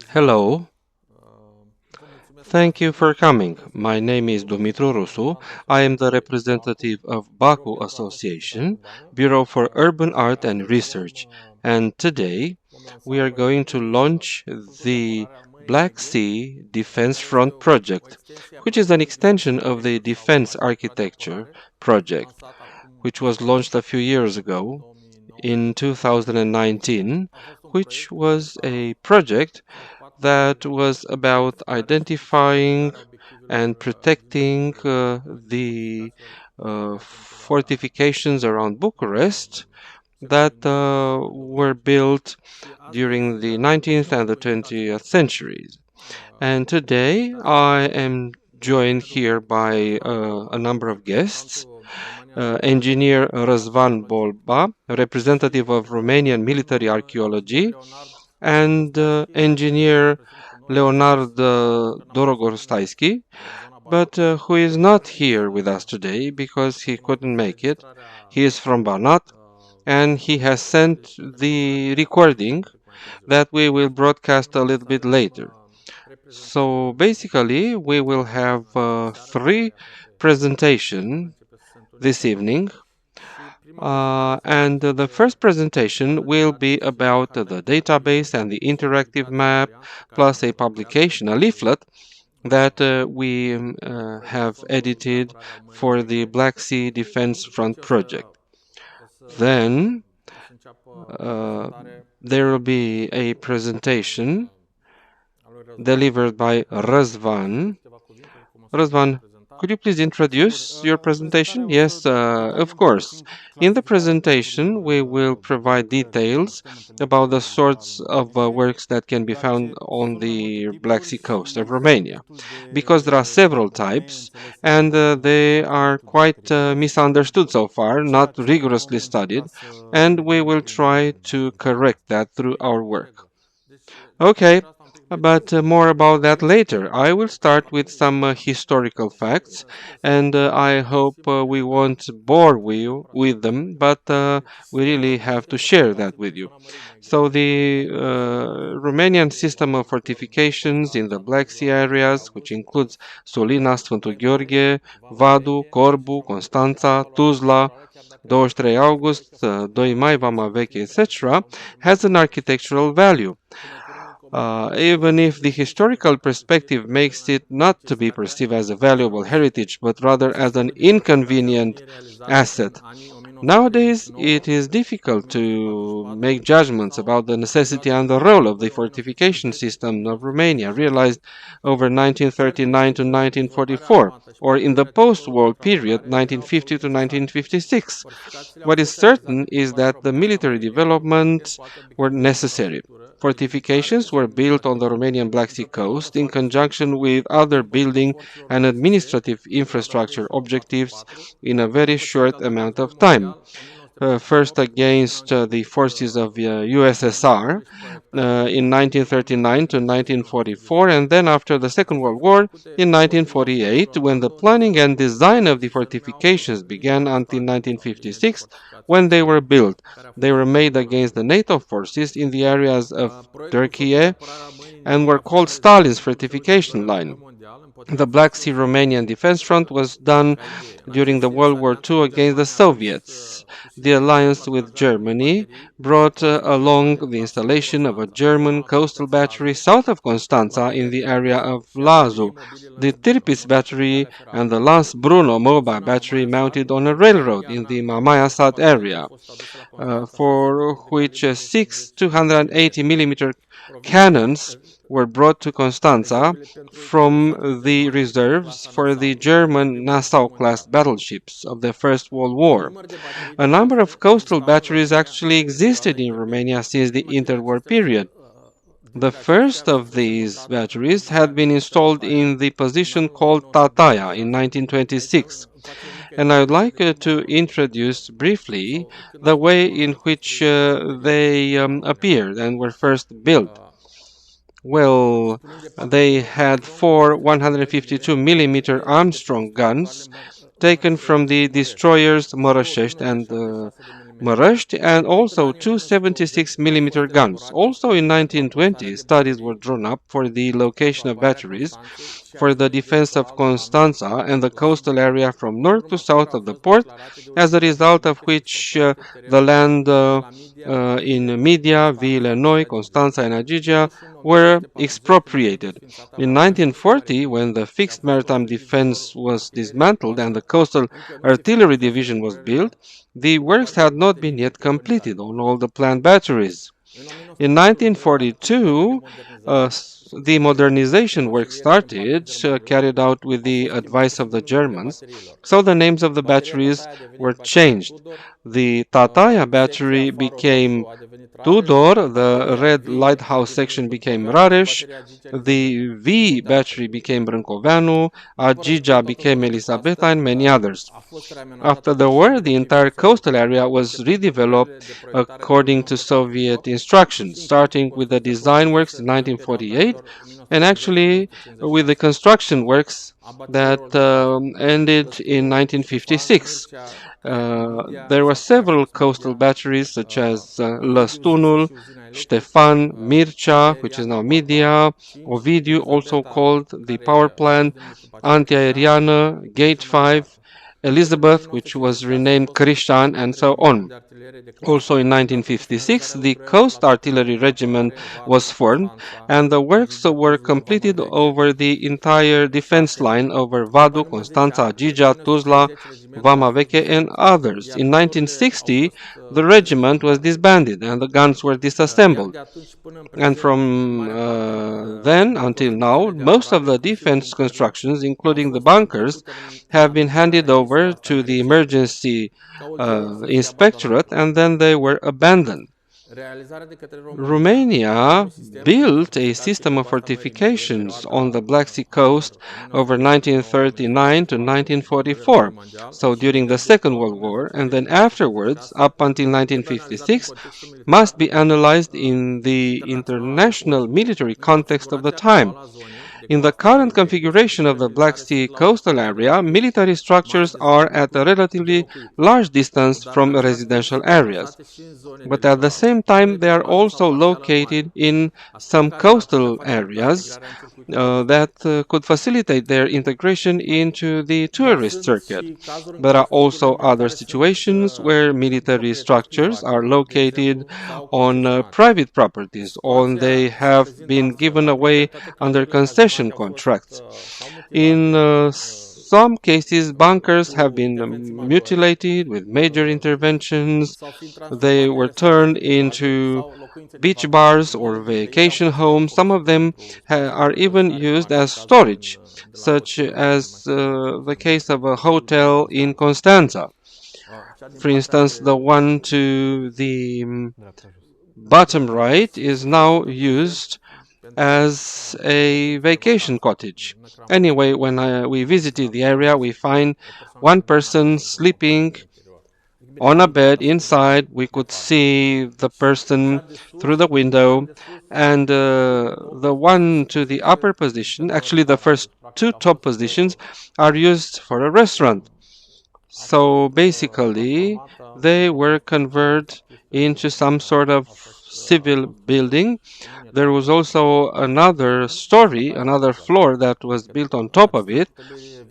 Hello, thank you for coming. My name is Dumitru Rusu. I am the representative of B.A.C.U Association, Bureau for Urban Art and Research, and today we are going to launch the Black Sea Defense Front project, which is an extension of the Defense Architecture project, which was launched a few years ago in 2019, which was a project that was about identifying and protecting the fortifications around Bucharest that were built during the 19th and the 20th centuries. And today I am joined here by a number of guests. Engineer Răzvan Bolba, representative of Romanian military archaeology, and engineer Leonard Dorogostaisky, but who is not here with us today because he couldn't make it. He is from Banat and he has sent the recording that we will broadcast a little bit later. So basically, we will have three presentations this evening. And the first presentation will be about the database and the interactive map, plus a publication, a leaflet that we have edited for the Black Sea Defense Front project. Then there will be a presentation delivered by Răzvan. Răzvan, could you please introduce your presentation? Yes, of course. In the presentation, we will provide details about the sorts of works that can be found on the Black Sea coast of Romania, because there are several types and they are quite misunderstood so far, not rigorously studied, and we will try to correct that through our work. Okay, but more about that later. I will start with some historical facts, and I hope we won't bore you with them, but we really have to share that with you. So the Romanian system of fortifications in the Black Sea areas, which includes Sulina, Sfântul Gheorghe, Vadu, Corbu, Constanța, Tuzla, 23 August, 2 Mai, Vama Veche, etc., has an architectural value. Even if the historical perspective makes it not to be perceived as a valuable heritage, but rather as an inconvenient asset. Nowadays, it is difficult to make judgments about the necessity and the role of the fortification system of Romania, realized over 1939 to 1944, or in the post-war period 1950 to 1956. What is certain is that the military developments were necessary. Fortifications were built on the Romanian Black Sea coast in conjunction with other building and administrative infrastructure objectives in a very short amount of time. First against the forces of USSR in 1939 to 1944, and then after the Second World War in 1948, when the planning and design of the fortifications began until 1956, when they were built. They were made against the NATO forces in the areas of Turkey and were called Stalin's fortification line. The Black Sea Romanian Defense Front was done during the World War II against the Soviets. The alliance with Germany brought along the installation of a German coastal battery south of Constanța in the area of Lazu, the Tirpitz battery and the Lance Bruno mobile battery mounted on a railroad in the Mamaia Sat area, for which six 280 millimeter cannons were brought to Constanța from the reserves for the German Nassau-class battleships of the First World War. A number of coastal batteries actually existed in Romania since the interwar period. The first of these batteries had been installed in the position called Tataia in 1926. And I would like to introduce briefly the way in which they appeared and were first built. Well, they had four 152 millimeter Armstrong guns taken from the destroyers Moroșești and Mărăști, and also two 76 mm guns. Also in 1920, studies were drawn up for the location of batteries for the defense of Constanța and the coastal area from north to south of the port, as a result of which the land in Media, Ville Noi, Constanța, and Agigea were expropriated. In 1940, when the fixed maritime defense was dismantled and the coastal artillery division was built, the works had not been yet completed on all the planned batteries. In 1942, the modernization work started, carried out with the advice of the Germans, so the names of the batteries were changed. The Tataia battery became Tudor, the red lighthouse section became Rareș, the V battery became Brâncoveanu, Agigea became Elisabeta, and many others. After the war, the entire coastal area was redeveloped according to Soviet instructions, starting with the design works in 1948 and actually with the construction works that ended in 1956. There were several coastal batteries such as Lăstunul, Ștefan, Mircea, which is now Media, Ovidiu, also called the power plant, Antiaeriană, Gate 5, Elizabeth, which was renamed Crișan, and so on. Also in 1956, the Coast Artillery Regiment was formed, and the works were completed over the entire defense line over Vadu, Constanța, Agigea, Tuzla, Vama Veche, and others. In 1960, the regiment was disbanded and the guns were disassembled. And from then until now, most of the defense constructions, including the bunkers, have been handed over to the emergency inspectorate and then they were abandoned. Romania built a system of fortifications on the Black Sea coast over 1939 to 1944, so during the Second World War, and then afterwards, up until 1956, must be analyzed in the international military context of the time. In the current configuration of the Black Sea coastal area, military structures are at a relatively large distance from residential areas. But at the same time, they are also located in some coastal areas that could facilitate their integration into the tourist circuit. There are also other situations where military structures are located on private properties or they have been given away under concession contracts. In some cases, bunkers have been mutilated with major interventions. They were turned into beach bars or vacation homes. Some of them are even used as storage, such as the case of a hotel in Constanța. For instance, the one to the bottom right is now used as a vacation cottage. Anyway, when we visited the area, we find one person sleeping on a bed inside. We could see the person through the window, and the one to the upper position, actually the first two top positions, are used for a restaurant. So basically, they were converted into some sort of civil building. There was also another story, another floor that was built on top of it,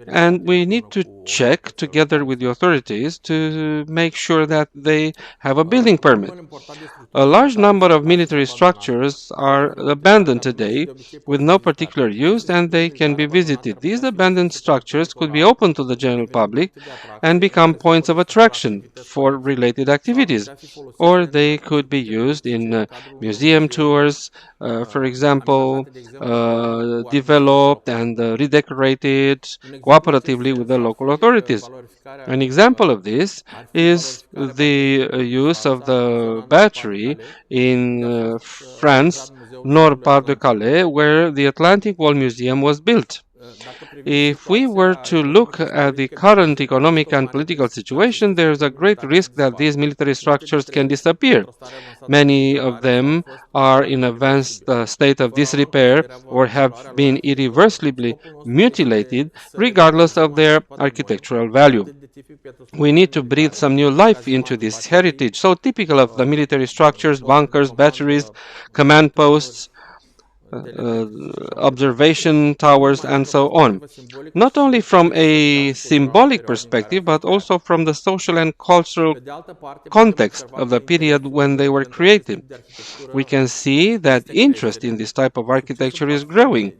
and we need to check together with the authorities to make sure that they have a building permit. A large number of military structures are abandoned today with no particular use and they can be visited. These abandoned structures could be open to the general public and become points of attraction for related activities, or they could be used in museum tours, for example, developed and redecorated cooperatively with the local authorities. An example of this is the use of the battery in France, Nord Pas de Calais, where the Atlantic Wall Museum was built. If we were to look at the current economic and political situation, there is a great risk that these military structures can disappear. Many of them are in advanced state of disrepair or have been irreversibly mutilated, regardless of their architectural value. We need to breathe some new life into this heritage, so typical of the military structures, bunkers, batteries, command posts, uh, observation towers, and so on. Not only from a symbolic perspective, but also from the social and cultural context of the period when they were created. We can see that interest in this type of architecture is growing.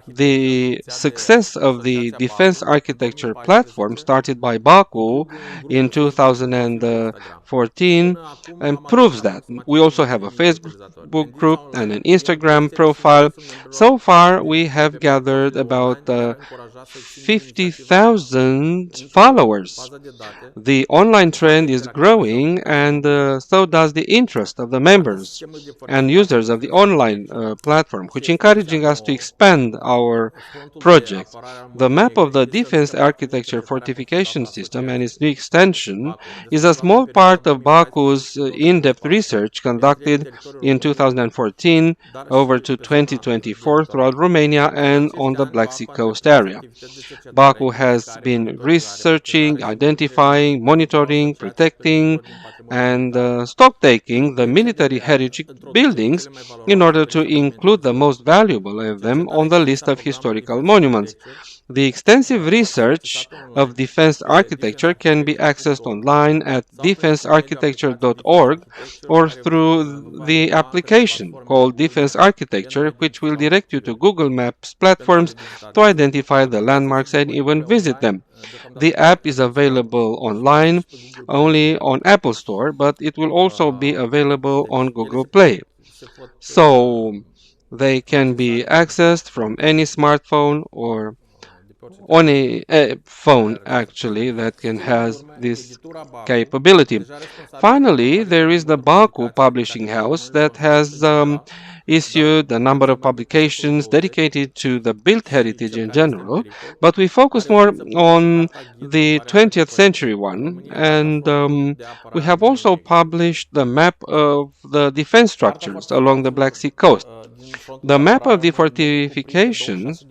The success of the defense architecture platform started by B.A.C.U in 2014 and proves that. We also have a Facebook group and an Instagram profile. So far, we have gathered about 50,000 followers. The online trend is growing, and so does the interest of the members and users of the online platform, which encouraging us to expand our project. The map of the defense architecture fortification system and its new extension is a small part of B.A.C.U's in-depth research conducted in 2014 over to 2024 throughout Romania and on the Black Sea coast area. B.A.C.U has been researching, identifying, monitoring, protecting, and stock-taking the military heritage buildings in order to include the most valuable of them on the list of historical monuments. The extensive research of defense architecture can be accessed online at defensearchitecture.org or through the application called Defense Architecture, which will direct you to Google Maps platforms to identify the landmarks and even visit them. The app is available online only on Apple Store, but it will also be available on Google Play. So they can be accessed from any smartphone or on a phone actually that can has this capability. Finally, there is the B.A.C.U publishing house that has issued a number of publications dedicated to the built heritage in general, but we focus more on the 20th century one, and we have also published the map of the defense structures along the Black Sea coast. The map of the fortifications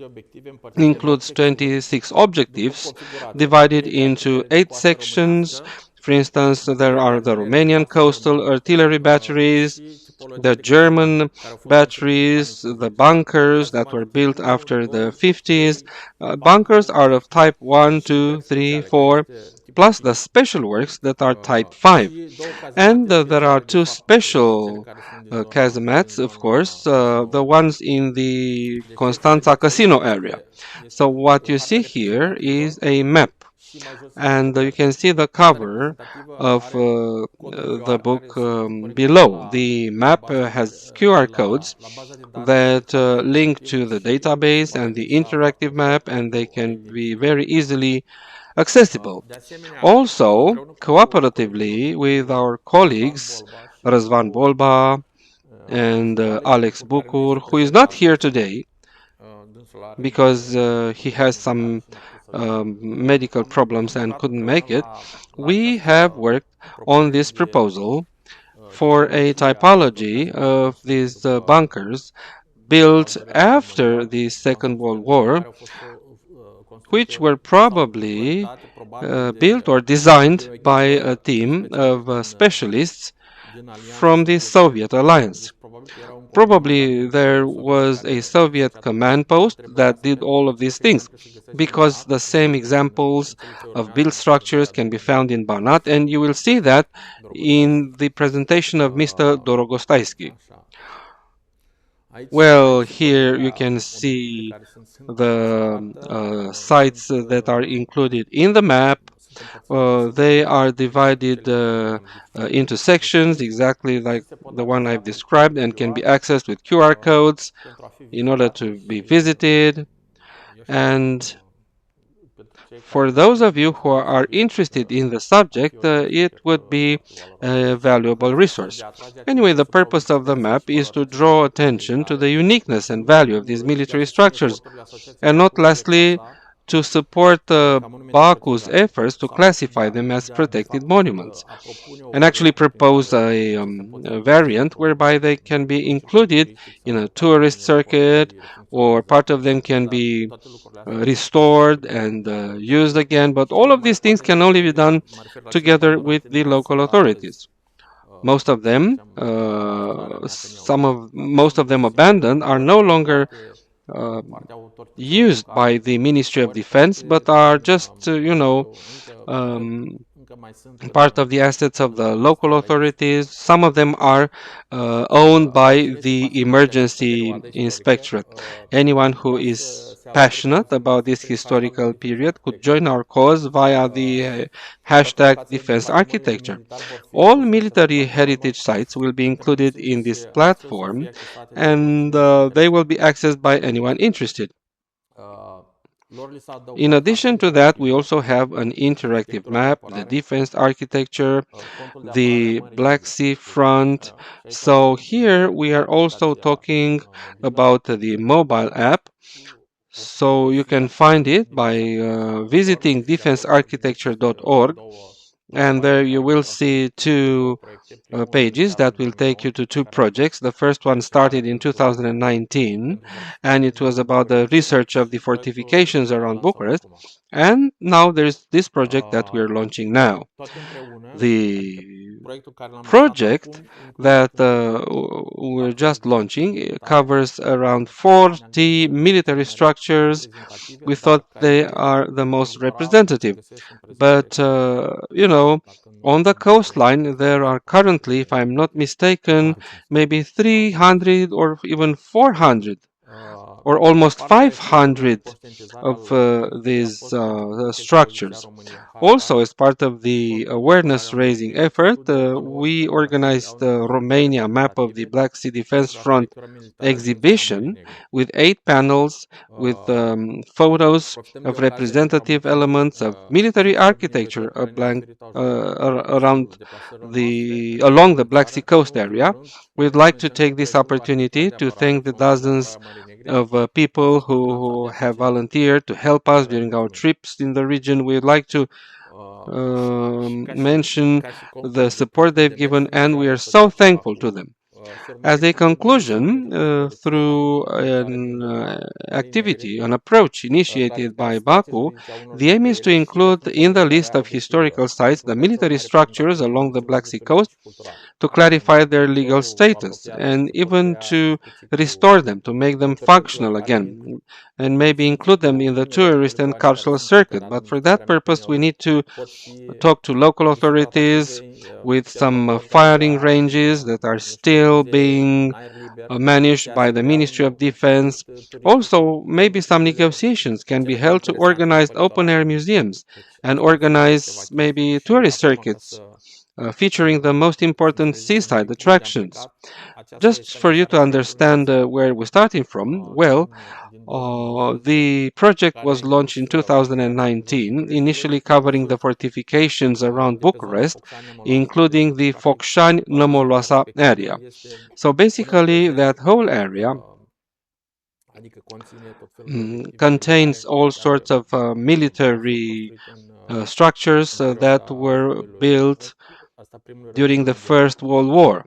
includes 26 objectives divided into 8 sections. For instance, there are the Romanian coastal artillery batteries, the German batteries, the bunkers that were built after the 50s. Bunkers are of type 1, 2, 3, 4, plus the special works that are type 5. And there are two special casemates, of course, the ones in the Constanța Casino area. So what you see here is a map, and you can see the cover of the book below. The map has QR codes that link to the database and the interactive map, and they can be very easily accessible. Also, cooperatively with our colleagues Răzvan Bolba and Alex Bucur, who is not here today because he has some medical problems and couldn't make it, we have worked on this proposal for a typology of these bunkers built after the Second World War, which were probably built or designed by a team of specialists from the Soviet alliance. Probably there was a Soviet command post that did all of these things, because the same examples of build structures can be found in Banat, and you will see that in the presentation of Mr. Dorogostaisky. Well, here you can see the sites that are included in the map. They are divided into sections exactly like the one I've described, and can be accessed with QR codes in order to be visited. And For those of you who are interested in the subject, it would be a valuable resource. Anyway, the purpose of the map is to draw attention to the uniqueness and value of these military structures, and not lastly, to support B.A.C.U's efforts to classify them as protected monuments, and actually propose a variant whereby they can be included in a tourist circuit, or part of them can be restored and used again. But all of these things can only be done together with the local authorities. Most of them, most of them abandoned, are no longer uh, used by the Ministry of Defense, but are just, um, part of the assets of the local authorities. Some of them are owned by the emergency inspectorate. Anyone who is passionate about this historical period could join our cause via the hashtag defense architecture. All military heritage sites will be included in this platform, and they will be accessed by anyone interested. In addition to that, we also have an interactive map, the defense architecture, the Black Sea front. So here we are also talking about the mobile app. So you can find it by visiting defensearchitecture.org, and there you will see two pages that will take you to two projects. The first one started in 2019, and it was about the research of the fortifications around Bucharest. And now there's this project that we're launching now. The project that we're just launching covers around 40 military structures. We thought they are the most representative. But, on the coastline, there are currently, if I'm not mistaken, maybe 300 or even 400 or almost 500 of these structures. Also, as part of the awareness raising effort, we organized the Romania map of the Black Sea Defense Front exhibition with 8 panels with photos of representative elements of military architecture around along the Black Sea coast area. We'd like to take this opportunity to thank the dozens of people who have volunteered to help us during our trips in the region. We'd like to mention the support they've given, and we are so thankful to them. As a conclusion, through an activity, an approach initiated by B.A.C.U, the aim is to include in the list of historical sites the military structures along the Black Sea coast, to clarify their legal status, and even to restore them, to make them functional again, and maybe include them in the tourist and cultural circuit. But for that purpose, we need to talk to local authorities with some firing ranges that are still being managed by the Ministry of Defense. Also, maybe some negotiations can be held to organize open-air museums and organize maybe tourist circuits featuring the most important seaside attractions. Just for you to understand where we're starting from, well, the project was launched in 2019, initially covering the fortifications around Bucharest, including the Focșani-Nămoloasa area. So basically, that whole area contains all sorts of military structures that were built during the First World War.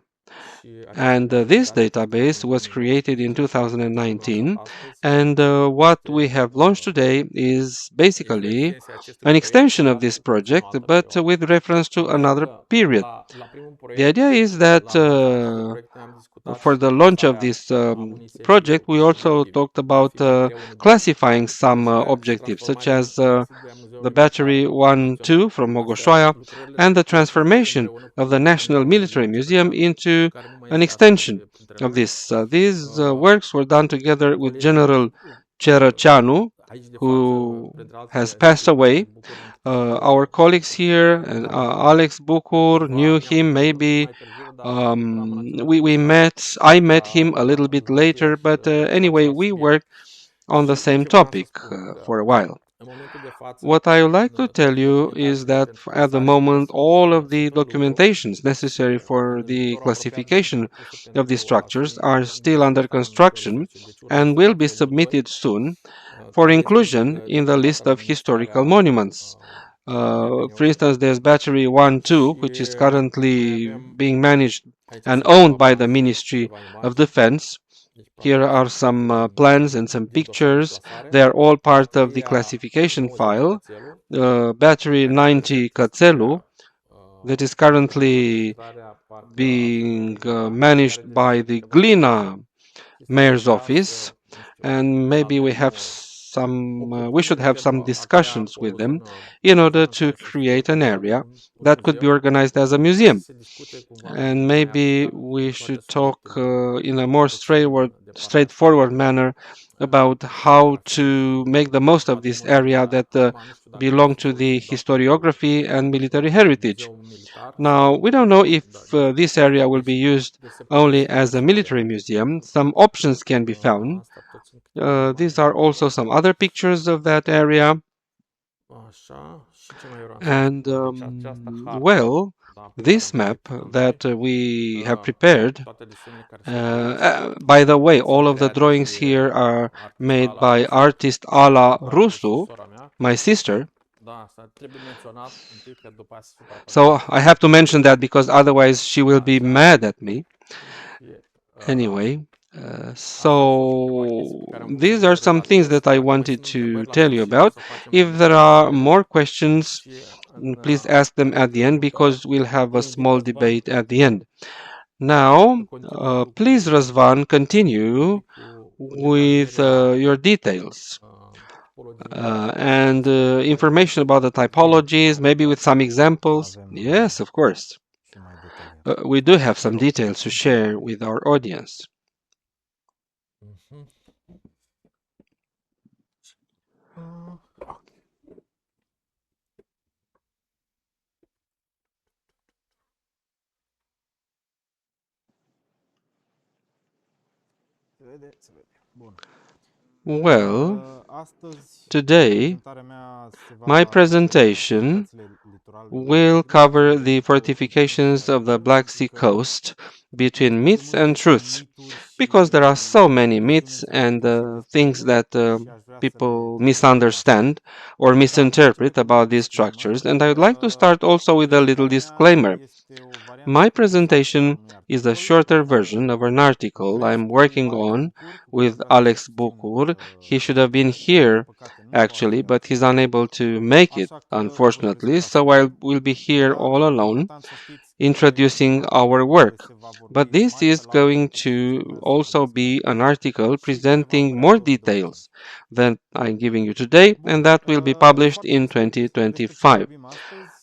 And this database was created in 2019, and what we have launched today is basically an extension of this project, but with reference to another period. The idea is that for the launch of this project, we also talked about classifying some objectives, such as the battery 1-2 from Mogoșoaia, and the transformation of the National Military Museum into an extension of this. These works were done together with General Cerăceanu, who has passed away. Our colleagues here, and Alex Bucur, knew him maybe. I met him a little bit later, but anyway, we worked on the same topic for a while. What I would like to tell you is that at the moment, all of the documentations necessary for the classification of these structures are still under construction and will be submitted soon for inclusion in the list of historical monuments. For instance, there's Battery 1 2, which is currently being managed and owned by the Ministry of Defense. Here are some plans and some pictures. They are all part of the classification file. Battery 90 Cățelu, that is currently being managed by the Glina mayor's office, and maybe we should have some discussions with them in order to create an area that could be organized as a museum. And maybe we should talk in a more straightforward manner about how to make the most of this area that belong to the historiography and military heritage. Now, we don't know if this area will be used only as a military museum. Some options can be found. These are also some other pictures of that area. And, well, this map that we have prepared, by the way, all of the drawings here are made by artist Ala Rusu, my sister. So I have to mention that because otherwise she will be mad at me. Anyway, so these are some things that I wanted to tell you about. If there are more questions, please ask them at the end because we'll have a small debate at the end. Now, please, Razvan, continue with your details and information about the typologies, maybe with some examples. Yes, of course. We do have some details to share with our audience. Well, today my presentation will cover the fortifications of the Black Sea coast between myths and truths, because there are so many myths and things that people misunderstand or misinterpret about these structures. And I would like to start also with a little disclaimer. My presentation is a shorter version of an article I'm working on with Alex Bucur. He should have been here actually, but he's unable to make it, unfortunately, so I will be here all alone introducing our work. But this is going to also be an article presenting more details than I'm giving you today, and that will be published in 2025.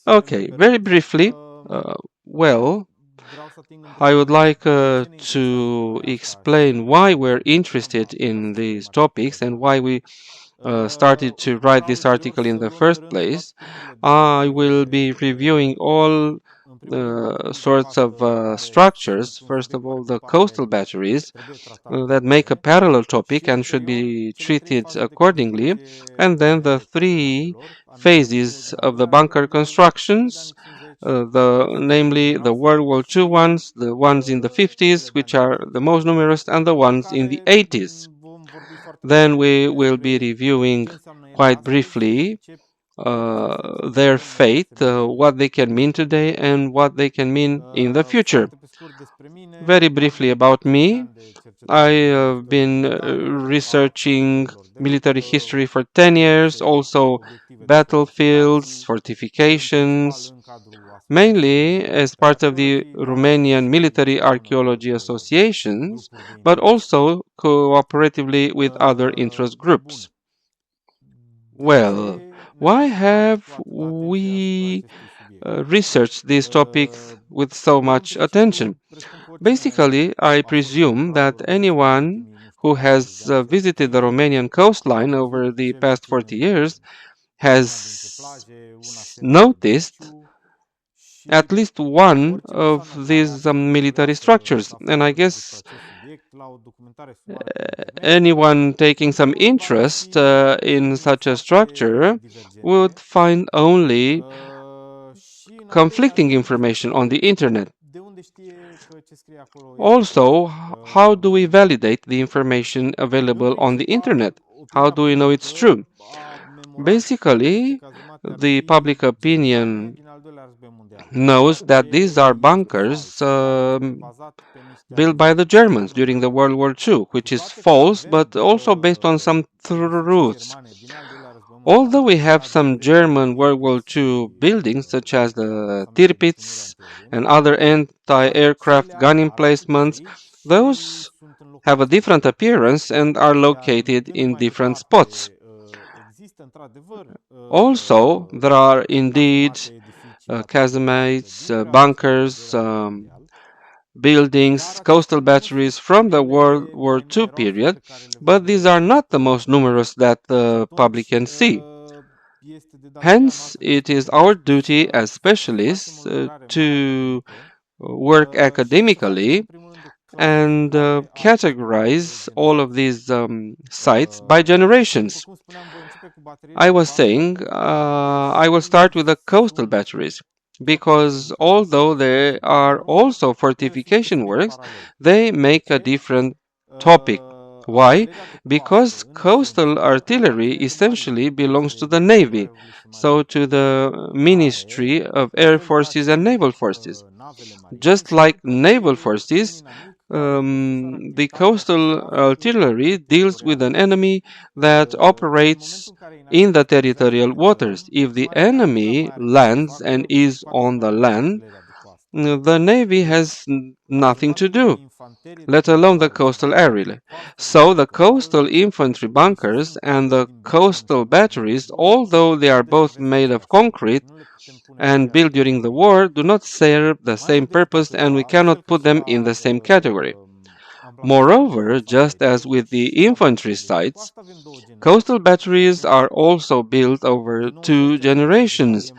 Okay, very briefly, well, I would like to explain why we're interested in these topics and why we started to write this article in the first place. I will be reviewing all sorts of structures. First of all, the coastal batteries that make a parallel topic and should be treated accordingly, and then the three phases of the bunker constructions, namely the World War II ones, the ones in the 50s, which are the most numerous, and the ones in the 80s. Then we will be reviewing quite briefly their fate, what they can mean today and what they can mean in the future. Very briefly about me, I have been researching military history for 10 years, also battlefields, fortifications, mainly as part of the Romanian Military Archaeology Associations, but also cooperatively with other interest groups. Well, why have we researched these topics with so much attention? Basically, I presume that anyone who has visited the Romanian coastline over the past 40 years has noticed at least one of these military structures. And I guess Anyone taking some interest in such a structure would find only conflicting information on the internet. Also, how do we validate the information available on the internet? How do we know it's true? Basically, the public opinion knows that these are bunkers built by the Germans during the World War II, which is false, but also based on some truths. Although we have some German World War II buildings, such as the Tirpitz and other anti-aircraft gun emplacements, those have a different appearance and are located in different spots. Also, there are indeed casemates, bunkers, buildings, coastal batteries from the World War II period, but these are not the most numerous that the public can see. Hence, it is our duty as specialists to work academically and categorize all of these sites by generations. I was saying I will start with the coastal batteries because although they are also fortification works, they make a different topic. Why? Because coastal artillery essentially belongs to the Navy, so to the Ministry of Air Forces and Naval Forces. Just like naval forces, the coastal artillery deals with an enemy that operates in the territorial waters. If the enemy lands and is on the land, the navy has nothing to do, let alone the coastal area. So the coastal infantry bunkers and the coastal batteries, although they are both made of concrete and built during the war, do not serve the same purpose and we cannot put them in the same category. Moreover, just as with the infantry sites, coastal batteries are also built over two generations,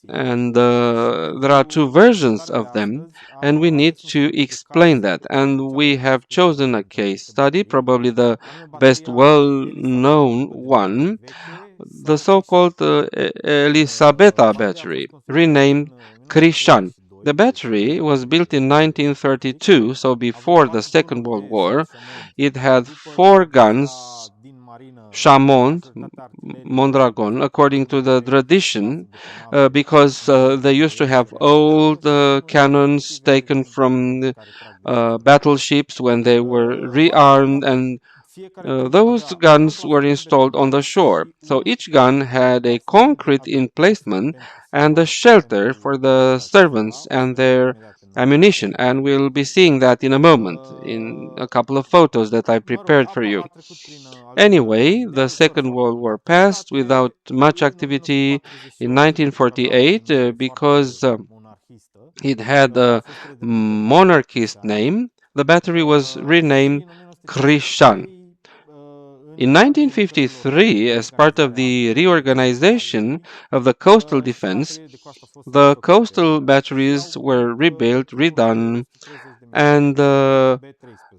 and there are two versions of them, and we need to explain that. And we have chosen a case study, probably the best well-known one, the so-called Elisabeta battery, renamed Krishan. The battery was built in 1932, so before the Second World War. It had four guns, Chamond, Mondragon, according to the tradition, because they used to have old cannons taken from battleships when they were rearmed, and those guns were installed on the shore. So each gun had a concrete emplacement and a shelter for the servants and their ammunition. And we'll be seeing that in a moment in a couple of photos that I prepared for you. Anyway, the Second World War passed without much activity in 1948 because it had a monarchist name. The battery was renamed Krishan. In 1953, as part of the reorganization of the coastal defense, the coastal batteries were rebuilt, redone, and the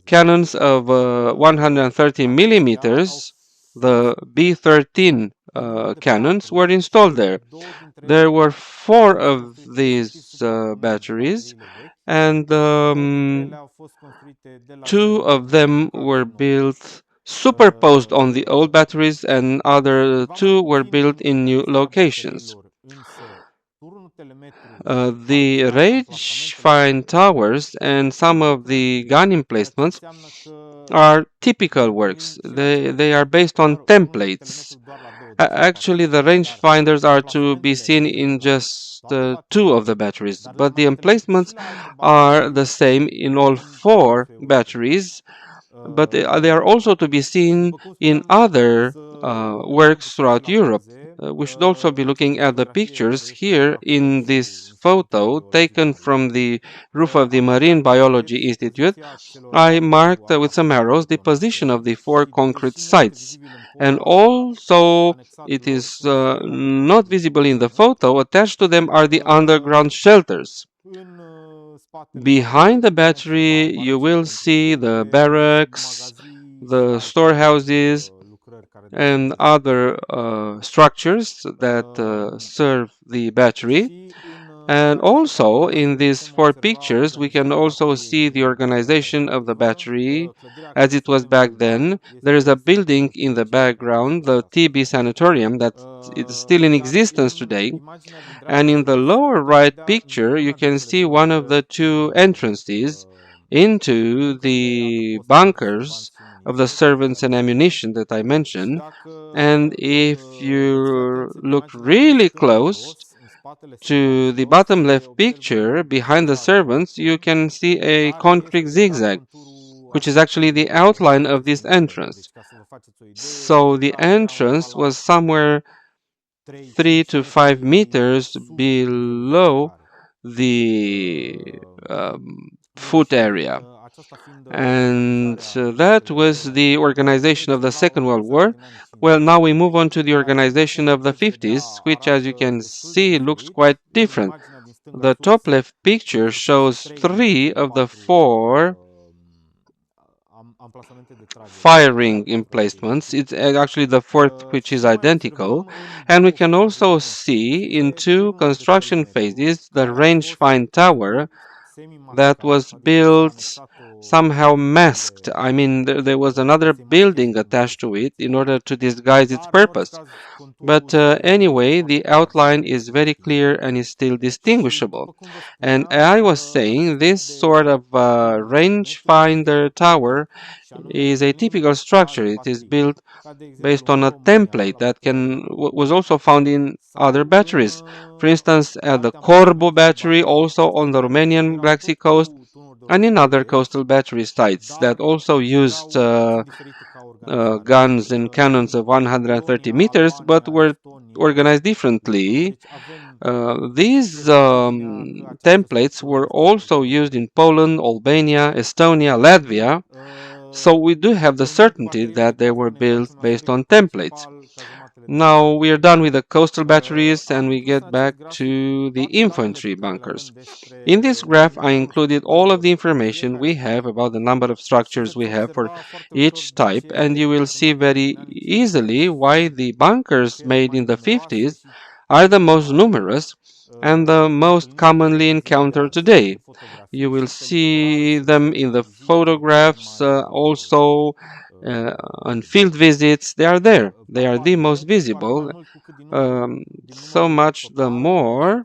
cannons of 130 millimeters, the B-13 cannons, were installed there. There were four of these batteries, and two of them were built superposed on the old batteries, and other two were built in new locations. The range find towers and some of the gun emplacements are typical works. They are based on templates. Actually, the rangefinders are to be seen in just two of the batteries, but the emplacements are the same in all four batteries, but they are also to be seen in other works throughout Europe. We should also be looking at the pictures here in this photo taken from the roof of the Marine Biology Institute. I marked with some arrows the position of the four concrete sites, and also it is not visible in the photo. Attached to them are the underground shelters. Behind the battery, you will see the barracks, the storehouses, and other structures that serve the battery. And also, in these four pictures, we can also see the organization of the battery as it was back then. There is a building in the background, the TB Sanatorium, that is still in existence today. And in the lower right picture, you can see one of the two entrances into the bunkers of the servants and ammunition that I mentioned. And if you look really close to the bottom left picture, behind the servants, you can see a concrete zigzag, which is actually the outline of this entrance. So the entrance was somewhere 3 to 5 meters below the foot area. And that was the organization of the Second World War. Well, now we move on to the organization of the 50s, which, as you can see, looks quite different. The top left picture shows three of the four firing emplacements. It's actually the fourth which is identical. And we can also see in two construction phases the range find tower that was built somehow masked. I mean, there was another building attached to it in order to disguise its purpose. But anyway, the outline is very clear and is still distinguishable. And I was saying this sort of rangefinder tower is a typical structure. It is built based on a template that was also found in other batteries. For instance, the Corbu battery, also on the Romanian Black Sea coast, and in other coastal battery sites that also used guns and cannons of 130 meters, but were organized differently. These templates were also used in Poland, Albania, Estonia, Latvia, so we do have the certainty that they were built based on templates. Now we are done with the coastal batteries and we get back to the infantry bunkers. In this graph, I included all of the information we have about the number of structures we have for each type, and you will see very easily why the bunkers made in the 50s are the most numerous and the most commonly encountered today. You will see them in the photographs, also on field visits. They are there. They are the most visible, so much the more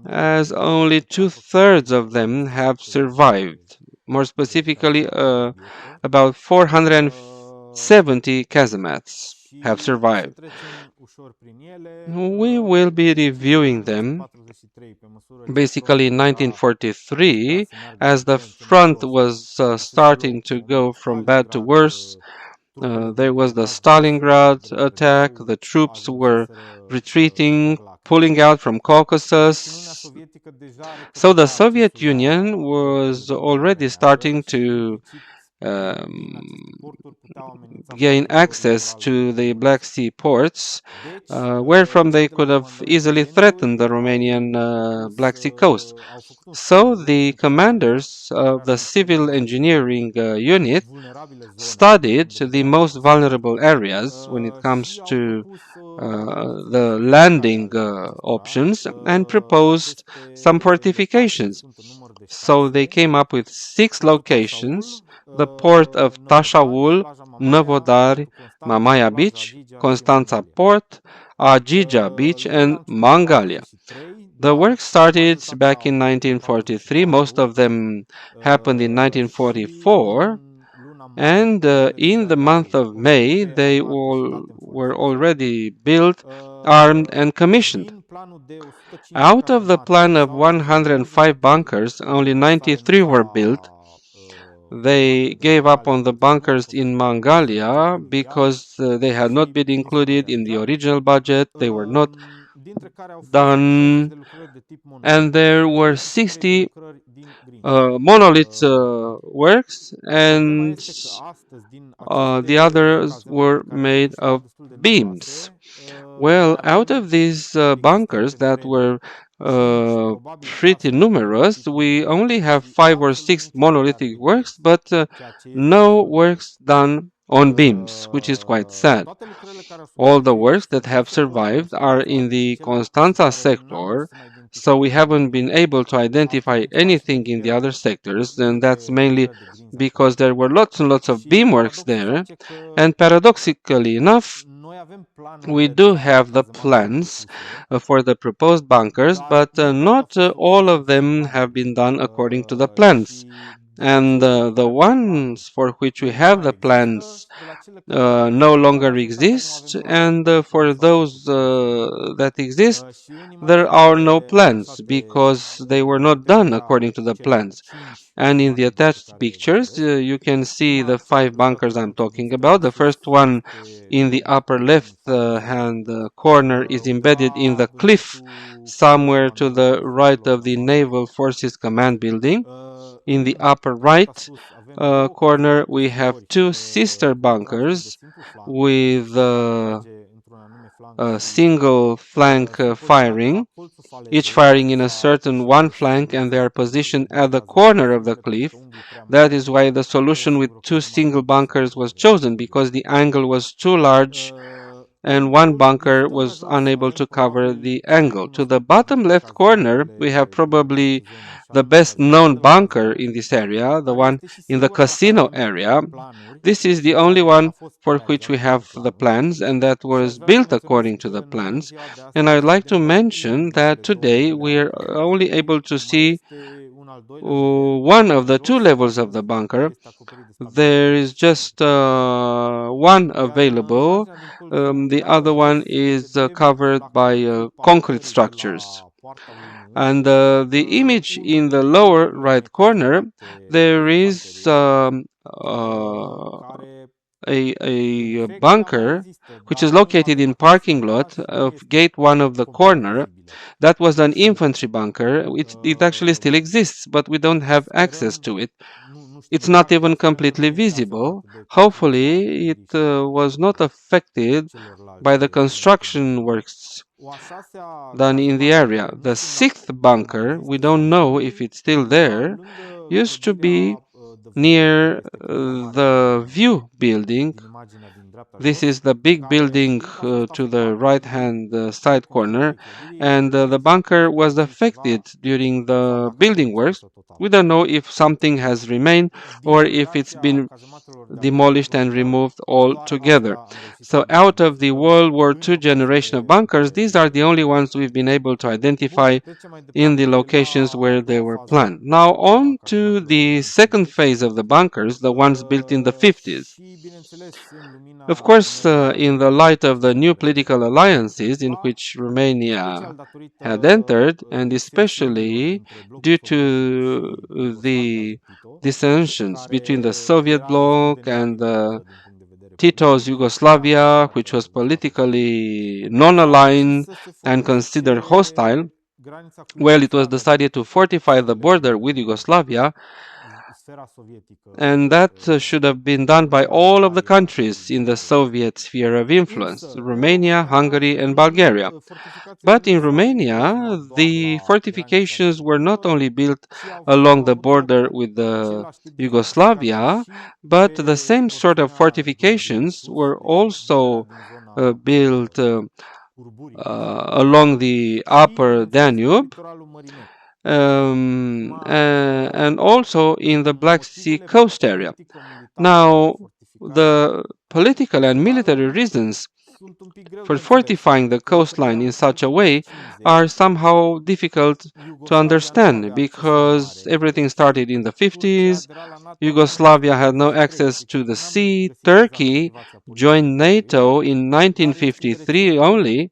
as only two-thirds of them have survived. More specifically, about 470 casemates have survived. We will be reviewing them basically in 1943, as the front was starting to go from bad to worse. There was the Stalingrad attack, the troops were retreating, pulling out from Caucasus. So the Soviet Union was already starting to um, gain access to the Black Sea ports, wherefrom they could have easily threatened the Romanian Black Sea coast. So the commanders of the civil engineering unit studied the most vulnerable areas when it comes to the landing options and proposed some fortifications. So they came up with 6 locations: the port of Tashaul, Novodar, Mamaia Beach, Constanța Port, Agija Beach, and Mangalia. The work started back in 1943. Most of them happened in 1944. And in the month of May, they all were already built, armed, and commissioned. Out of the plan of 105 bunkers, only 93 were built. They gave up on the bunkers in Mangalia because they had not been included in the original budget. They were not done, and there were 60 monolith works, and the others were made of beams. Well, out of these bunkers that were pretty numerous. We only have 5 or 6 monolithic works, but no works done on beams, which is quite sad. All the works that have survived are in the Constanța sector, so we haven't been able to identify anything in the other sectors, and that's mainly because there were lots and lots of beamworks there. And paradoxically enough, we do have the plans for the proposed bunkers, but not all of them have been done according to the plans. And the ones for which we have the plans no longer exist, and for those that exist, there are no plans because they were not done according to the plans. And in the attached pictures, you can see the 5 bunkers I'm talking about. The first one in the upper left hand corner is embedded in the cliff somewhere to the right of the Naval Forces Command building. In the upper right corner, we have 2 sister bunkers with a single flank firing, each firing in a certain one flank, and they are positioned at the corner of the cliff. That is why the solution with 2 single bunkers was chosen, because the angle was too large and one bunker was unable to cover the angle. To the bottom left corner, we have probably the best known bunker in this area, the one in the casino area. This is the only one for which we have the plans, and that was built according to the plans. And I'd like to mention that today we are only able to see one of the 2 levels of the bunker. There is just one available. The other one is covered by concrete structures. And the image in the lower right corner, there is a bunker which is located in parking lot of gate 1 of the corner. That was an infantry bunker. It actually still exists, but we don't have access to it. It's not even completely visible. Hopefully, it was not affected by the construction works done in the area. The 6th bunker, we don't know if it's still there, used to be near the View building. This is the big building to the right hand side corner, and the bunker was affected during the building works. We don't know if something has remained or if it's been demolished and removed altogether. So out of the World War II generation of bunkers, these are the only ones we've been able to identify in the locations where they were planned. Now on to the second phase of the bunkers, the ones built in the 50s. Of course, in the light of the new political alliances in which Romania had entered, and especially due to the dissensions between the Soviet bloc and Tito's Yugoslavia, which was politically non-aligned and considered hostile, well, it was decided to fortify the border with Yugoslavia, and that should have been done by all of the countries in the Soviet sphere of influence, Romania, Hungary, and Bulgaria. But in Romania, the fortifications were not only built along the border with the Yugoslavia, but the same sort of fortifications were also built along the upper Danube, and also in the Black Sea coast area. Now, the political and military reasons for fortifying the coastline in such a way are somehow difficult to understand, because everything started in the 50s. Yugoslavia had no access to the sea. Turkey joined NATO in 1953 only,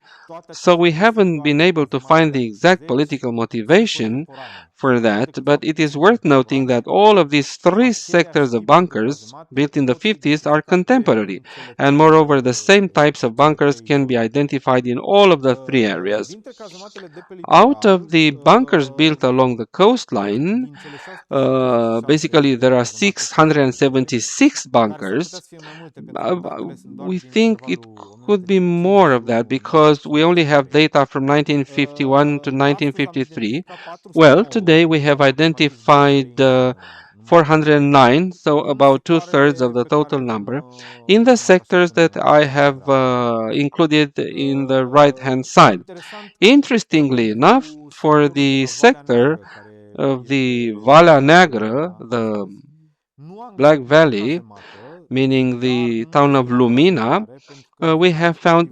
so we haven't been able to find the exact political motivation for that, but it is worth noting that all of these 3 sectors of bunkers built in the 50s are contemporary, and moreover the same types of bunkers can be identified in all of the 3 areas. Out of the bunkers built along the coastline, basically there are 676 bunkers. We think it could be more of that because we only have data from 1951 to 1953. Well, today we have identified 409, so about two-thirds of the total number, in the sectors that I have included in the right-hand side. Interestingly enough, for the sector of the Valea Neagră, the Black Valley, meaning the town of Lumina, we have found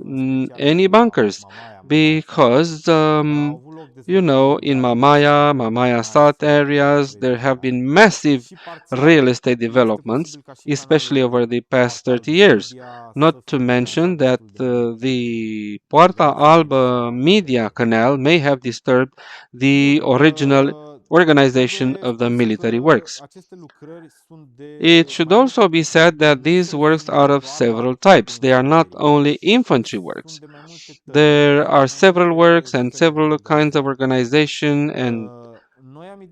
any bunkers because, in Mamaia South areas, there have been massive real estate developments, especially over the past 30 years. Not to mention that the Poarta Albă Media Canal may have disturbed the original organization of the military works. It should also be said that these works are of several types. They are not only infantry works. There are several works and several kinds of organization and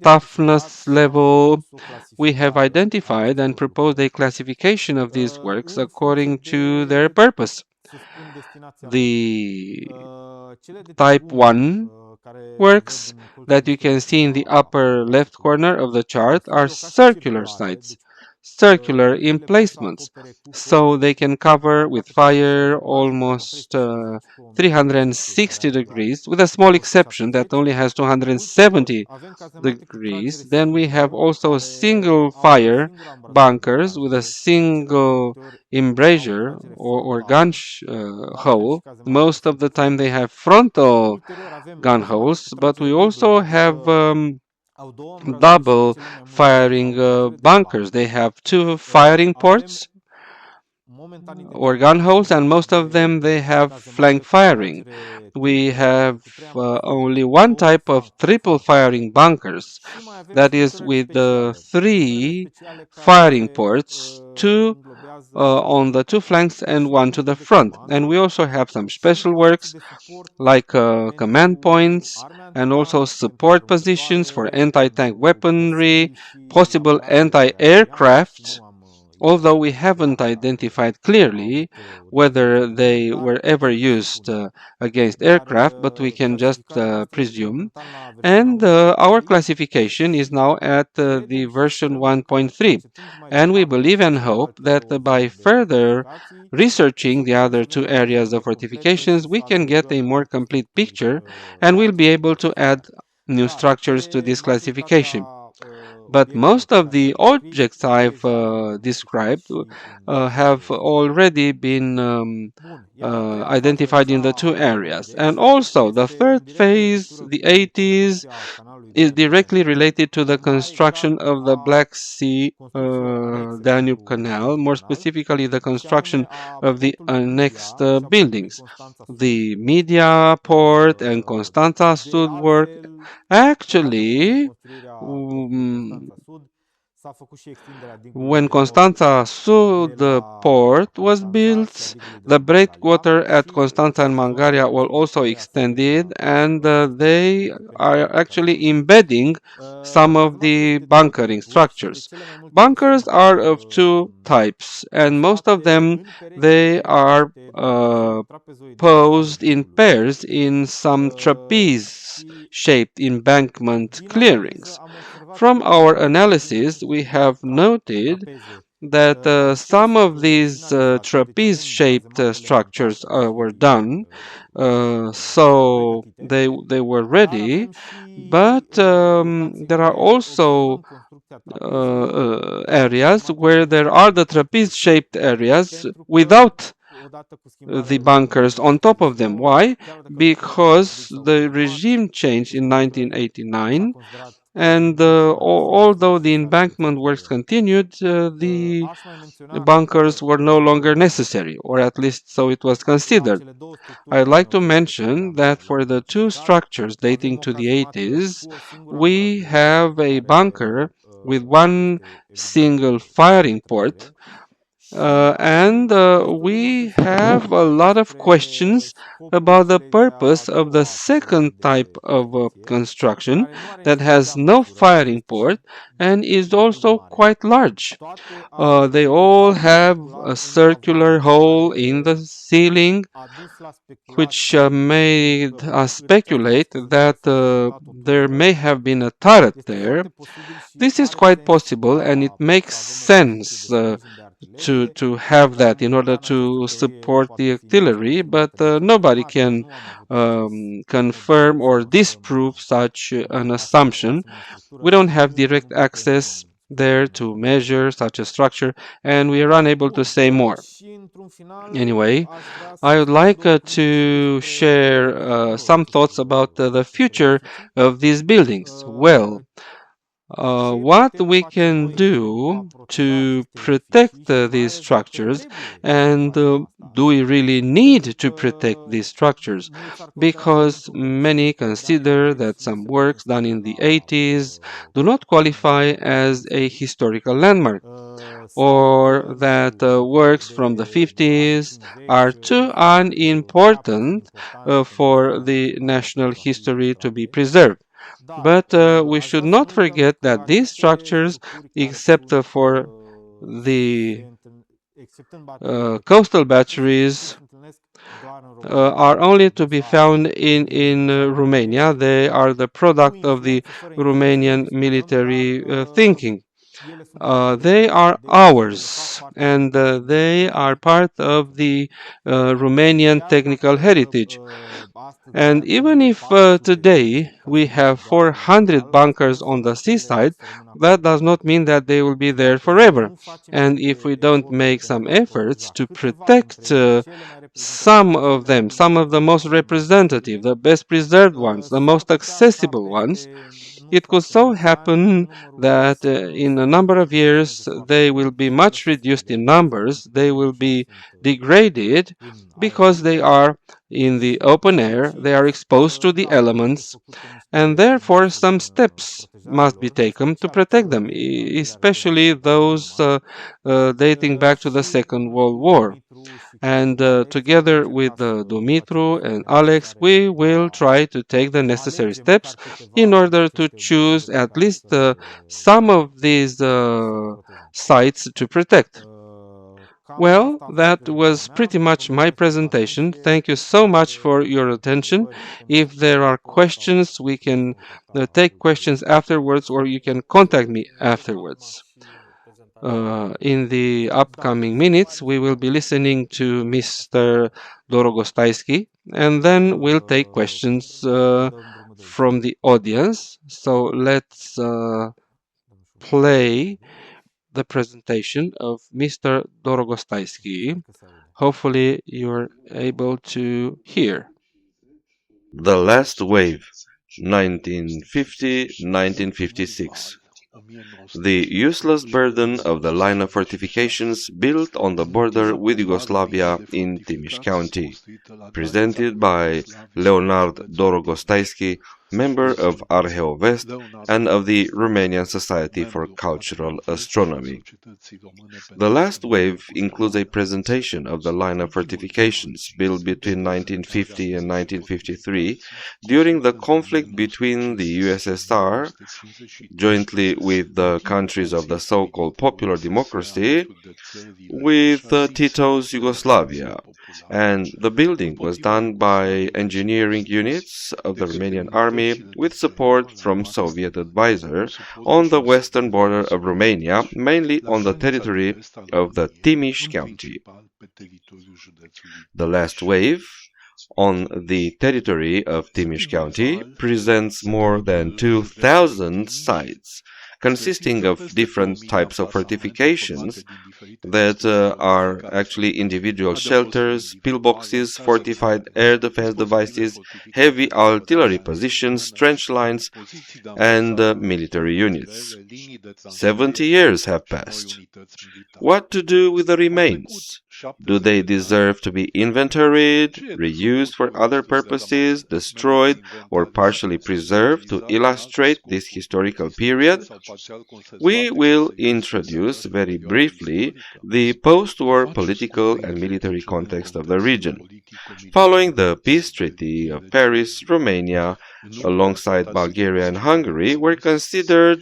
toughness level. We have identified and proposed a classification of these works according to their purpose. The type 1 works that you can see in the upper left corner of the chart are circular sites, circular emplacements, so they can cover with fire almost 360 degrees, with a small exception that only has 270 degrees. Then we have also single fire bunkers with a single embrasure or gun hole. Most of the time they have frontal gun holes, but we also have double firing bunkers. They have two firing ports or gun holes, and most of them they have flank firing. We have only one type of triple firing bunkers, that is with the three firing ports, two on the two flanks and one to the front. And we also have some special works like command points and also support positions for anti-tank weaponry, possible anti-aircraft, although we haven't identified clearly whether they were ever used against aircraft, but we can just presume. And our classification is now at the version 1.3, and we believe and hope that by further researching the other two areas of fortifications, we can get a more complete picture and we'll be able to add new structures to this classification. But most of the objects I've described have already been identified in the two areas. And also, the third phase, the 80s, is directly related to the construction of the Black Sea Danube Canal, more specifically the construction of the next buildings. The Media Port and Constanța Sud work actually when Constanța Sud port was built, the breakwater at Constanța and Mangaria were also extended, and they are actually embedding some of the bunkering structures. Bunkers are of two types, and most of them they are posed in pairs in some trapeze-shaped embankment clearings. From our analysis, we have noted that some of these trapeze-shaped structures were done, so they were ready, but there are also areas where there are the trapeze-shaped areas without the bunkers on top of them. Why? Because the regime changed in 1989, and although the embankment works continued, the bunkers were no longer necessary, or at least so it was considered. I'd like to mention that for the two structures dating to the 80s, we have a bunker with one single firing port And we have a lot of questions about the purpose of the second type of construction that has no firing port and is also quite large. They all have a circular hole in the ceiling, which made us speculate that there may have been a turret there. This is quite possible, and it makes sense to have that in order to support the artillery, but nobody can confirm or disprove such an assumption. We don't have direct access there to measure such a structure, and we are unable to say more. Anyway, I would like to share some thoughts about the future of these buildings. Well, what we can do to protect these structures, and do we really need to protect these structures? Because many consider that some works done in the 80s do not qualify as a historical landmark, or that works from the 50s are too unimportant for the national history to be preserved. But we should not forget that these structures, except for the coastal batteries, are only to be found in Romania. They are the product of the Romanian military thinking. They are ours, and they are part of the Romanian technical heritage. And even if today we have 400 bunkers on the seaside, that does not mean that they will be there forever. And if we don't make some efforts to protect some of them, some of the most representative, the best preserved ones, the most accessible ones, it could so happen that in a number of years they will be much reduced in numbers, they will be degraded because they are in the open air, they are exposed to the elements, and therefore some steps must be taken to protect them, especially those dating back to the Second World War. And together with Dumitru and Alex, we will try to take the necessary steps in order to choose at least some of these sites to protect. Well, that was pretty much my presentation. Thank you so much for your attention. If there are questions, we can take questions afterwards, or you can contact me afterwards. In the upcoming minutes, we will be listening to Mr. Dorogostaisky, and then we'll take questions from the audience. So let's play the presentation of Mr. Dorogostaisky. Hopefully, you're able to hear. The Last Wave, 1950-1956. The useless burden of the line of fortifications built on the border with Yugoslavia in Timiș County. Presented by Leonard Dorogostaisky, member of Arheovest and of the Romanian Society for Cultural Astronomy. The last wave includes a presentation of the line of fortifications built between 1950 and 1953 during the conflict between the USSR, jointly with the countries of the so-called Popular Democracy, with Tito's Yugoslavia, and the building was done by engineering units of the Romanian army with support from Soviet advisors on the western border of Romania, mainly on the territory of the Timiș County. The last wave on the territory of Timiș County presents more than 2,000 sites consisting of different types of fortifications that are actually individual shelters, pillboxes, fortified air defense devices, heavy artillery positions, trench lines, and military units. 70 years have passed. What to do with the remains? Do they deserve to be inventoried, reused for other purposes, destroyed, or partially preserved to illustrate this historical period? We will introduce very briefly the post-war political and military context of the region. Following the peace treaty of Paris, Romania, alongside Bulgaria and Hungary, were considered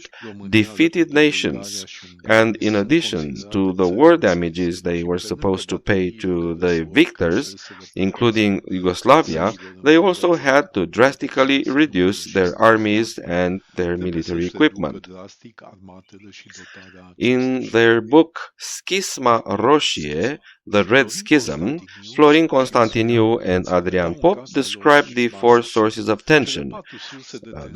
defeated nations, and in addition to the war damages they were supposed to pay to the victors, including Yugoslavia, they also had to drastically reduce their armies and their military equipment. In their book Schisma Roșie, The Red Schism, Florin Constantiniu and Adrian Pop describe the four sources of tension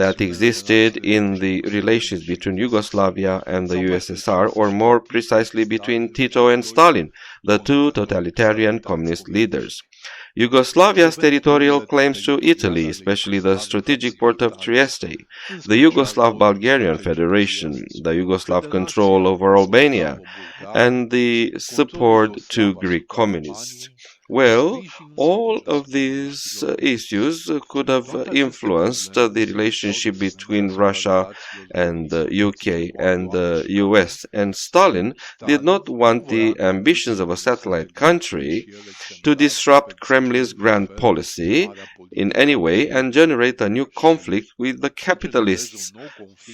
that existed in the relations between Yugoslavia and the USSR, or more precisely between Tito and Stalin, the two totalitarian communist leaders. Yugoslavia's territorial claims to Italy, especially the strategic port of Trieste, the Yugoslav-Bulgarian Federation, the Yugoslav control over Albania, and the support to Greek communists. Well, all of these issues could have influenced the relationship between Russia and the UK and the US, and Stalin did not want the ambitions of a satellite country to disrupt Kremlin's grand policy in any way and generate a new conflict with the capitalists,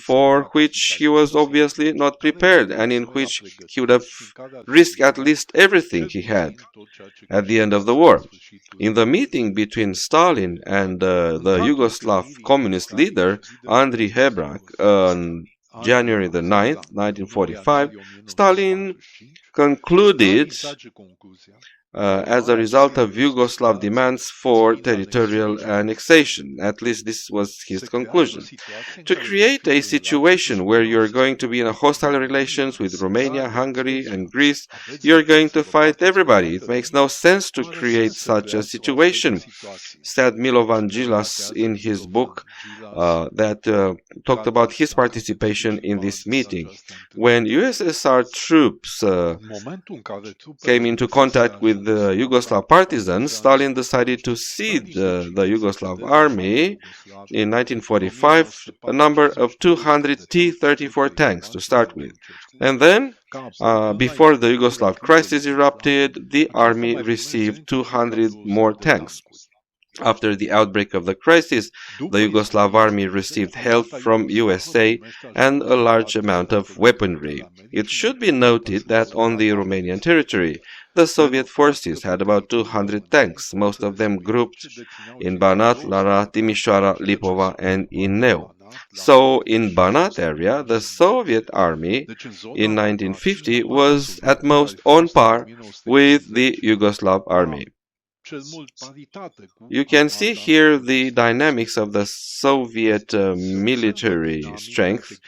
for which he was obviously not prepared and in which he would have risked at least everything he had at the end of the war. In the meeting between Stalin and the Yugoslav communist leader Andrei Hebrak on January the 9th, 1945, Stalin concluded as a result of Yugoslav demands for territorial annexation. At least this was his conclusion. To create a situation where you're going to be in a hostile relations with Romania, Hungary, and Greece, you're going to fight everybody. It makes no sense to create such a situation, said Milovan Gilas in his book that talked about his participation in this meeting. When USSR troops came into contact with the Yugoslav partisans, Stalin decided to cede the Yugoslav army in 1945 a number of 200 T-34 tanks to start with. And then, before the Yugoslav crisis erupted, the army received 200 more tanks. After the outbreak of the crisis, the Yugoslav army received help from USA and a large amount of weaponry. It should be noted that on the Romanian territory, the Soviet forces had about 200 tanks, most of them grouped in Banat, Lara, Timișoara, Lipova, and in Neu. So, in Banat area, the Soviet army in 1950 was at most on par with the Yugoslav army. You can see here the dynamics of the Soviet military strength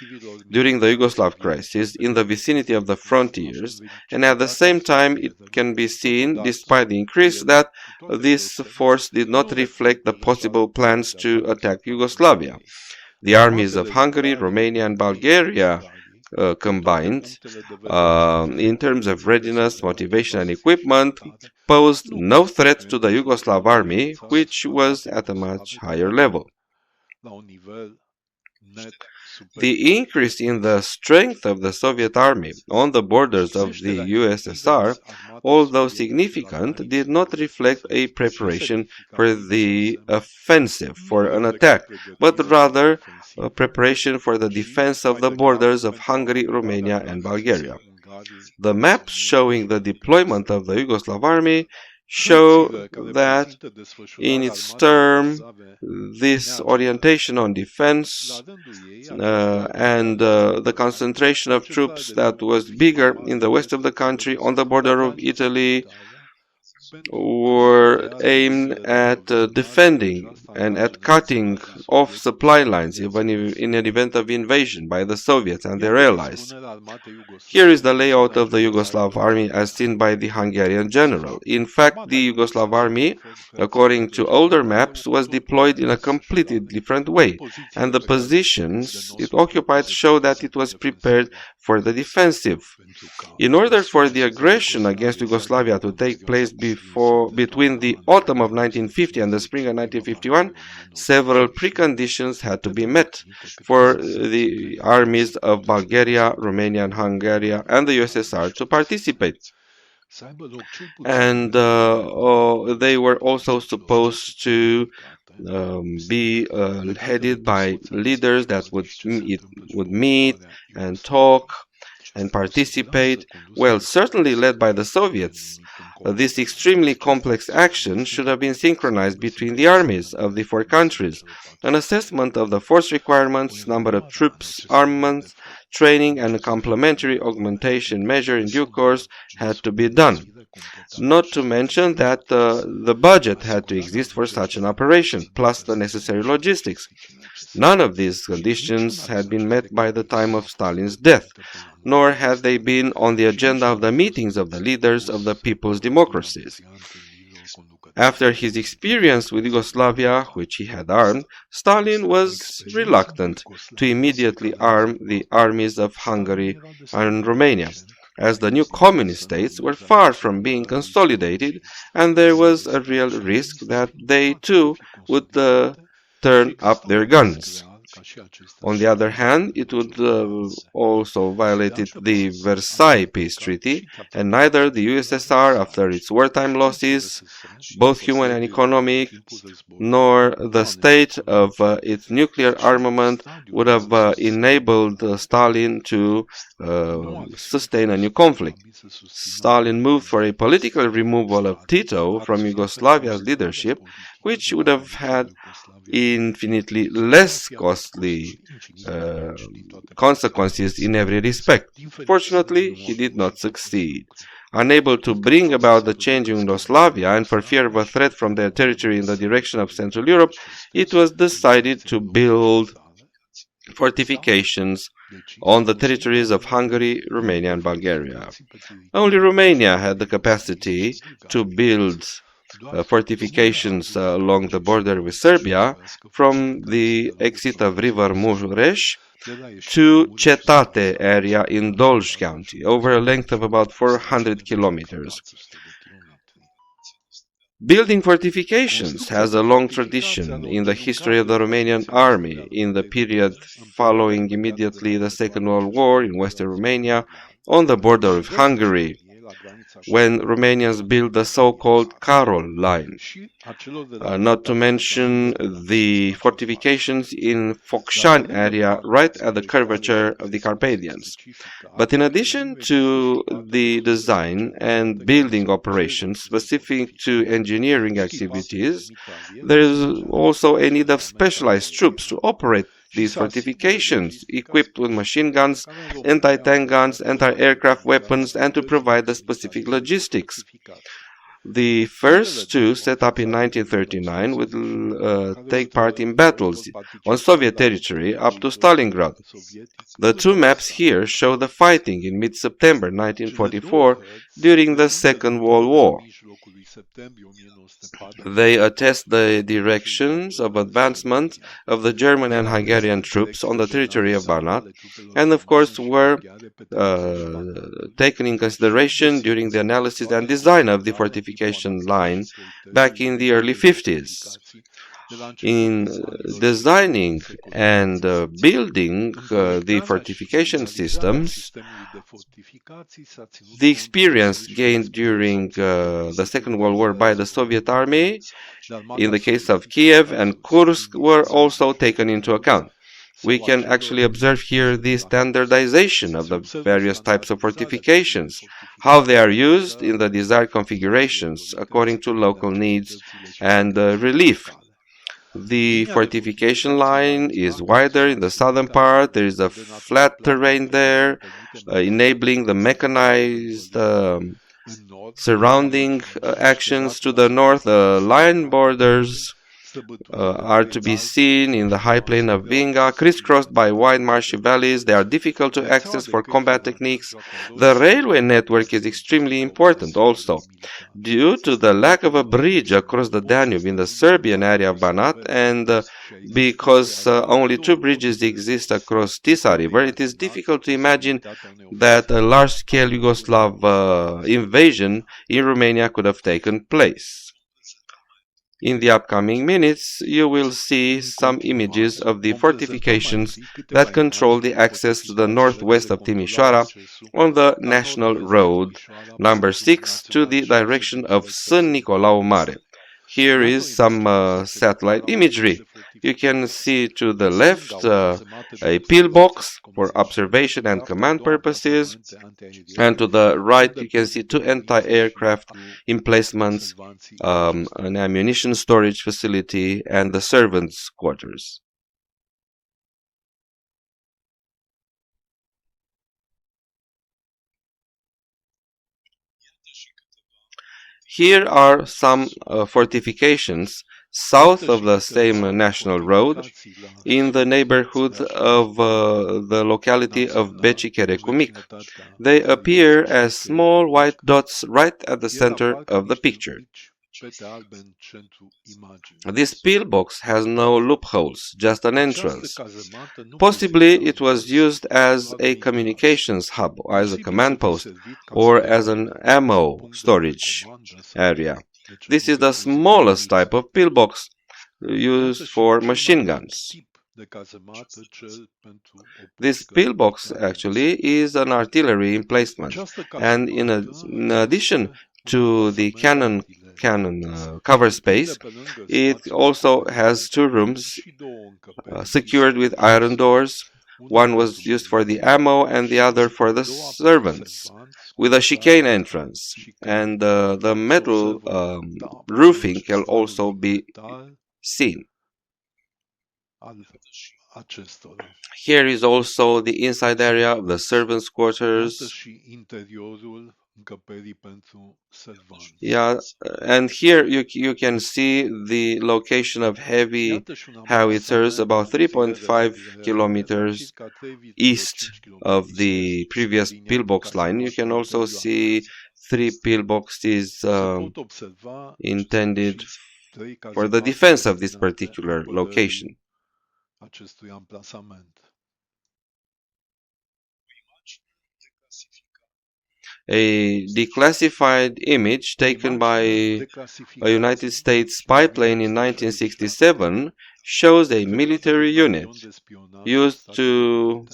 during the Yugoslav crisis in the vicinity of the frontiers, and at the same time it can be seen, despite the increase, that this force did not reflect the possible plans to attack Yugoslavia. The armies of Hungary, Romania, and Bulgaria combined, in terms of readiness, motivation, and equipment, posed no threat to the Yugoslav army, which was at a much higher level. The increase in the strength of the Soviet army on the borders of the USSR, although significant, did not reflect a preparation for the offensive, for an attack, but rather a preparation for the defense of the borders of Hungary, Romania, and Bulgaria. The maps showing the deployment of the Yugoslav army show that in its term this orientation on defense and the concentration of troops that was bigger in the west of the country on the border of Italy were aimed at defending and at cutting off supply lines, even in an event of invasion by the Soviets and their allies. Here is the layout of the Yugoslav army as seen by the Hungarian general. In fact, the Yugoslav army, according to older maps, was deployed in a completely different way, and the positions it occupied show that it was prepared for the defensive. In order for the aggression against Yugoslavia to take place between the autumn of 1950 and the spring of 1951, several preconditions had to be met for the armies of Bulgaria, Romania, and Hungary and the USSR to participate. And they were also supposed to be headed by leaders that would meet and talk and participate, well, certainly led by the Soviets. This extremely complex action should have been synchronized between the armies of the four countries. An assessment of the force requirements, number of troops, armaments, training, and a complementary augmentation measure in due course had to be done. Not to mention that the budget had to exist for such an operation, plus the necessary logistics. None of these conditions had been met by the time of Stalin's death, nor had they been on the agenda of the meetings of the leaders of the people's democracies. After his experience with Yugoslavia, which he had armed, Stalin was reluctant to immediately arm the armies of Hungary and Romania, as the new communist states were far from being consolidated, and there was a real risk that they too would turn up their guns. On the other hand, it would also violate the Versailles Peace Treaty, and neither the USSR, after its wartime losses, both human and economic, nor the state of its nuclear armament would have enabled Stalin to sustain a new conflict. Stalin moved for a political removal of Tito from Yugoslavia's leadership, which would have had infinitely less costly consequences in every respect. Fortunately, he did not succeed. Unable to bring about the change in Yugoslavia and for fear of a threat from their territory in the direction of Central Europe, it was decided to build fortifications on the territories of Hungary, Romania, and Bulgaria. Only Romania had the capacity to build fortifications along the border with Serbia from the exit of River Mureș to Cetate area in Dolj County over a length of about 400 kilometers. Building fortifications has a long tradition in the history of the Romanian army in the period following immediately the Second World War in western Romania on the border of Hungary, when Romanians built the so-called Carol line, not to mention the fortifications in Focșani area right at the curvature of the Carpathians. But in addition to the design and building operations specific to engineering activities, there is also a need of specialized troops to operate these fortifications, equipped with machine guns, anti-tank guns, anti-aircraft weapons, and to provide the specific logistics. The first two, set up in 1939, would take part in battles on Soviet territory up to Stalingrad. The two maps here show the fighting in mid-September 1944 during the Second World War. They attest the directions of advancement of the German and Hungarian troops on the territory of Banat, and of course were taken in consideration during the analysis and design of the fortification line back in the early 50s. In designing and building the fortification systems, the experience gained during the Second World War by the Soviet Army, in the case of Kiev and Kursk, were also taken into account. We can actually observe here the standardization of the various types of fortifications, how they are used in the desired configurations according to local needs and relief. The fortification line is wider in the southern part. There is a flat terrain there, enabling the mechanized Surrounding actions to the north, line borders are to be seen in the high plain of Vinga, crisscrossed by wide marshy valleys. They are difficult to access for combat techniques. The railway network is extremely important also, due to the lack of a bridge across the Danube in the Serbian area of Banat, and because only two bridges exist across Tisa River, it is difficult to imagine that a large-scale Yugoslav invasion in Romania could have taken place. In the upcoming minutes, you will see some images of the fortifications that control the access to the northwest of Timișoara on the National Road number 6 to the direction of San Nicolau Mare. Here is some satellite imagery. You can see to the left a pillbox for observation and command purposes, and to the right you can see two anti-aircraft emplacements, an ammunition storage facility, and the servants' quarters. Here are some fortifications south of the same national road in the neighborhood of the locality of B.A.C.U. They appear as small white dots right at the center of the picture. This pillbox has no loopholes, just an entrance. Possibly it was used as a communications hub, as a command post, or as an ammo storage area. This is the smallest type of pillbox used for machine guns. This pillbox actually is an artillery emplacement, and in addition to the cannon cover space, it also has two rooms secured with iron doors. One was used for the ammo and the other for the servants, with a chicane entrance, and the metal roofing can also be seen. Here is also the inside area of the servants' quarters. Yeah, and here you can see the location of heavy howitzers about 3.5 kilometers east of the previous pillbox line. You can also see three pillboxes intended for the defense of this particular location. A declassified image taken by a United States spy plane in 1967 shows a military unit used to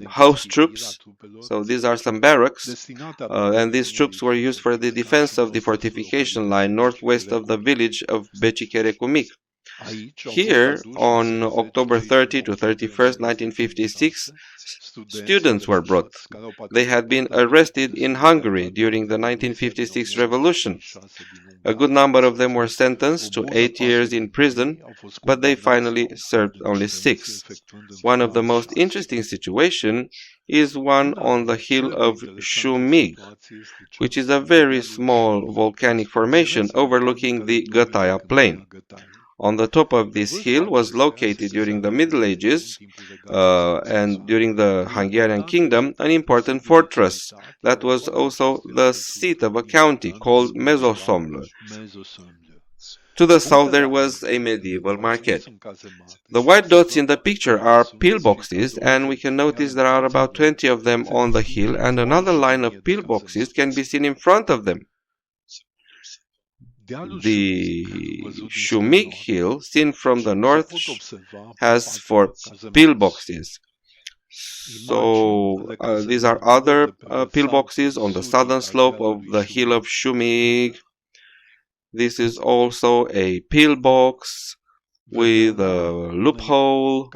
house troops. So these are some barracks, and these troops were used for the defense of the fortification line northwest of the village of Becicere. Here, on October 30 to 31st, 1956, students were brought. They had been arrested in Hungary during the 1956 revolution. A good number of them were sentenced to 8 years in prison, but they finally served only 6. One of the most interesting situations is one on the hill of Shumig, which is a very small volcanic formation overlooking the Gătaia plain. On the top of this hill was located during the Middle Ages and during the Hungarian Kingdom an important fortress that was also the seat of a county called Mezosomlă. To the south there was a medieval market. The white dots in the picture are pillboxes, and we can notice there are about 20 of them on the hill, and another line of pillboxes can be seen in front of them. The Shumig hill, seen from the north, has 4 pillboxes. So these are other pillboxes on the southern slope of the hill of Shumig. This is also a pillbox with a loophole.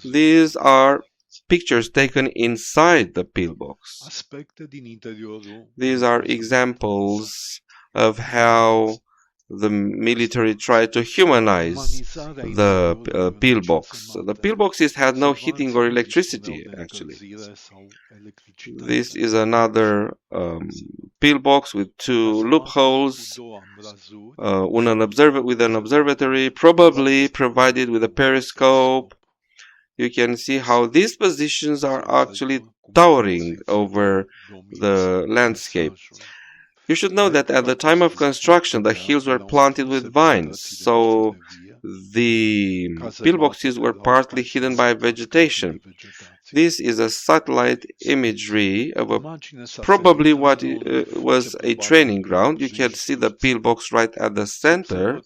These are pictures taken inside the pillbox. These are examples of how the military tried to humanize the pillbox. The pillboxes had no heating or electricity, actually. This is another pillbox with two loopholes, with an observatory, probably provided with a periscope. You can see how these positions are actually towering over the landscape. You should know that at the time of construction, the hills were planted with vines, so the pillboxes were partly hidden by vegetation. This is a satellite imagery of probably what was a training ground. You can see the pillbox right at the center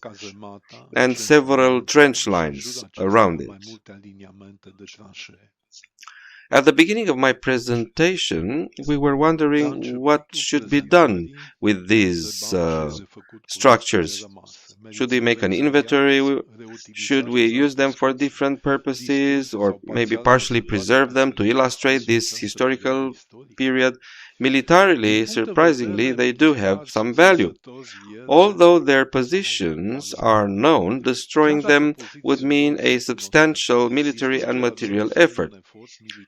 and several trench lines around it. At the beginning of my presentation, we were wondering what should be done with these structures. Should we make an inventory? Should we use them for different purposes or maybe partially preserve them to illustrate this historical period? Militarily, surprisingly, they do have some value. Although their positions are known, destroying them would mean a substantial military and material effort.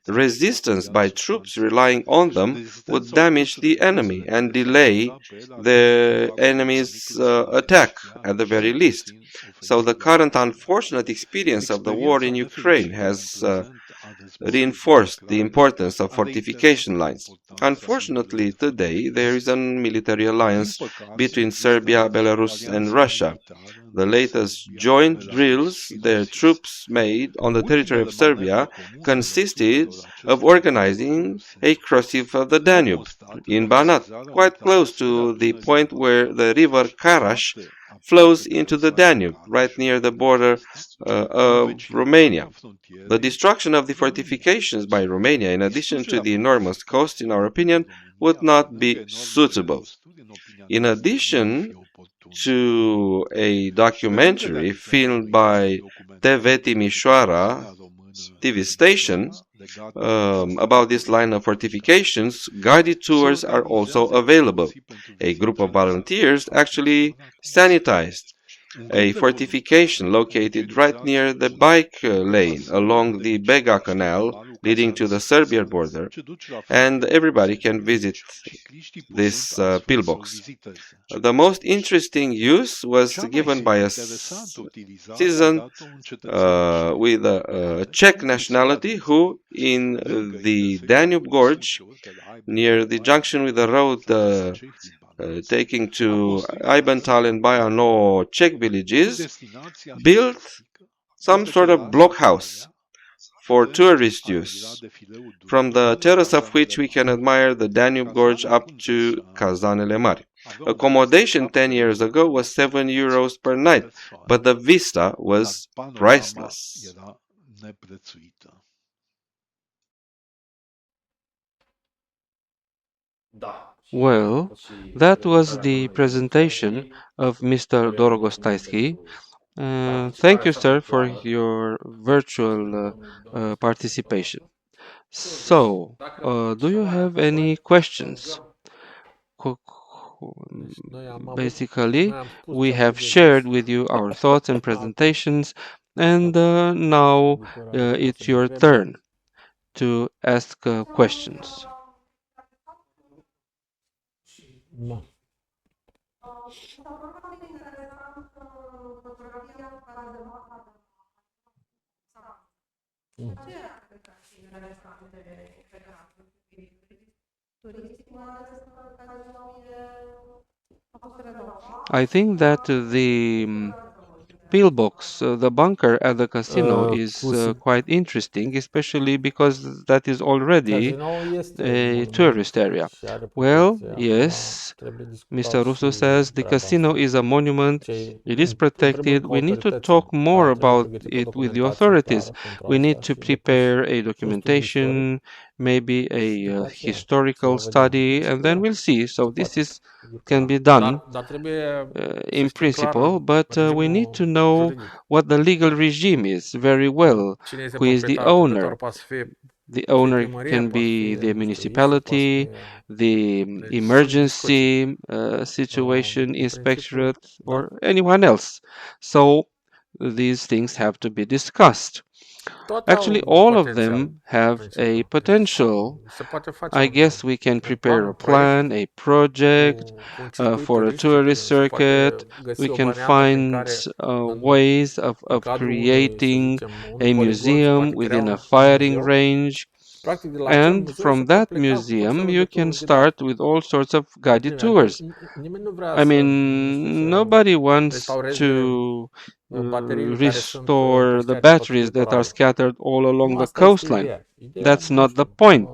Resistance by troops relying on them would damage the enemy and delay the enemy's attack at the very least. So the current unfortunate experience of the war in Ukraine has reinforced the importance of fortification lines. Unfortunately, today there is a military alliance between Serbia, Belarus, and Russia. The latest joint drills their troops made on the territory of Serbia consisted of organizing a crossing of the Danube in Banat, quite close to the point where the river Karash flows into the Danube, right near the border of Romania. The destruction of the fortifications by Romania, in addition to the enormous cost, in our opinion, would not be suitable. In addition to a documentary filmed by TV Timișoara TV station about this line of fortifications, guided tours are also available. A group of volunteers actually sanitized a fortification located right near the bike lane along the B.A.C.U canal leading to the Serbian border, and everybody can visit this pillbox. The most interesting use was given by a citizen with a Czech nationality who, in the Danube Gorge, near the junction with the road taking to Ibental and Bayano Czech villages, built some sort of blockhouse for tourist use, from the terrace of which we can admire the Danube Gorge up to Cazanele Mari. Accommodation 10 years ago was €7 per night, but the vista was priceless. Well, that was the presentation of Mr. Dorogostajski. Thank you, sir, for your virtual participation. So, do you have any questions? Basically, we have shared with you our thoughts and presentations, and now it's your turn to ask questions. I think that the pillbox, the bunker at the casino, is quite interesting, especially because that is already a tourist area. Well, yes, Mr. Russo says the casino is a monument. It is protected. We need to talk more about it with the authorities. We need to prepare a documentation, maybe a historical study, and then we'll see. So this is can be done in principle, but we need to know what the legal regime is very well, who is the owner. The Și owner primăria can poate be fi, the nu știu, ISU, poate să municipality, fie... the Deci sunt discuții. emergency situation În principiu, inspectorate, da. or anyone else. So these things have to be discussed. Toate Actually, au all of potențial, them în have a principiu. Deci potential. se poate face I guess we can un prepare plan, a un proiect plan, a project cu un circuit for a turistic. tourist Se poate circuit. găsi We o can variantă prin find care ways în of cadrul unui, să creating zicem, unui a poligon se museum poate crea within a un firing muzeu. range. Practic, de la acel And muzeu se from pot that pleca cu tot museum, felul de you can tururi ghidate. start with all sorts of Deci guided adică tours. nimeni nu vrea I să, nu știu, mean, să nobody wants restaureze to bateriile care sunt restore the păstrate pe tot batteries that are litoralul. scattered all Nu along the asta este coastline. ideea. Ideea, That's nu not the știu, point.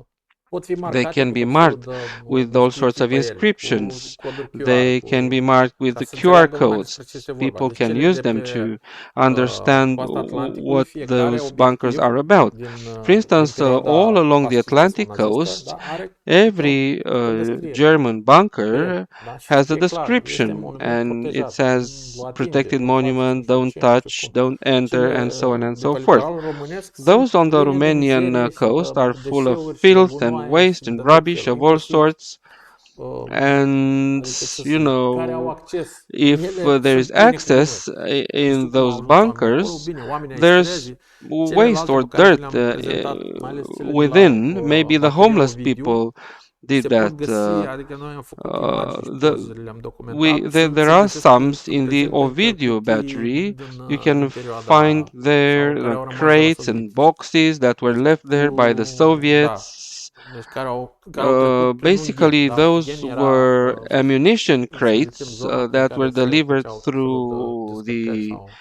pot fi They marcate can cu be tot felul marked de with all sorts inscripții of pe ele, cu inscriptions. coduri QR, They can be marked with ca the să QR înțeleagă lumea codes. despre ce este vorba. People Deci can cele use de them pe to understand coasta Atlanticului, what fiecare those bunkers obiectiv are about. For din instance, all perioada along the fascistă sau Atlantic nazistă, coast, da, are every câte o descriere German pe el. bunker Da? Și has a scrie clar, este description monument and it protejat, nu says l atingeți, protected nu faceți nu monument, știu don't ce, nu știu touch, cum. don't enter, Cele and so on and de so pe forth. litoralul românesc sunt Those on the pline de Romanian mizerie și coast are de full of deșeuri și de filth and gunoaie și waste and de tot rubbish felul, of all inclusiv sorts. uh, And, adică ce you să zic, care au know, acces. if Ele there sunt is pline cu access gunoi. Și știi in cum au those ajuns oamenii acolo? bunkers, Bine, oamenii ai there's străzi, waste celelalte or pe care vi dirt le-am prezentat, mai ales cele de la within. Maybe the atelierul homeless Ovidiu, people did se pot that. găsi, adică noi am făcut imagini și The poze, le-am documentat, there se are găsesc some in the prezente chiar Ovidiu cutii battery. You din can find perioada sau there care au rămas de la crates and sovietici. boxes that were left there by the Da, Soviets. deci care au trecut prin Ungheni, Basically, da? those Ungheni era, were ammunition cum să zicem, crates zona prin that were care se delivered făceau tot felul de through descărcări the sau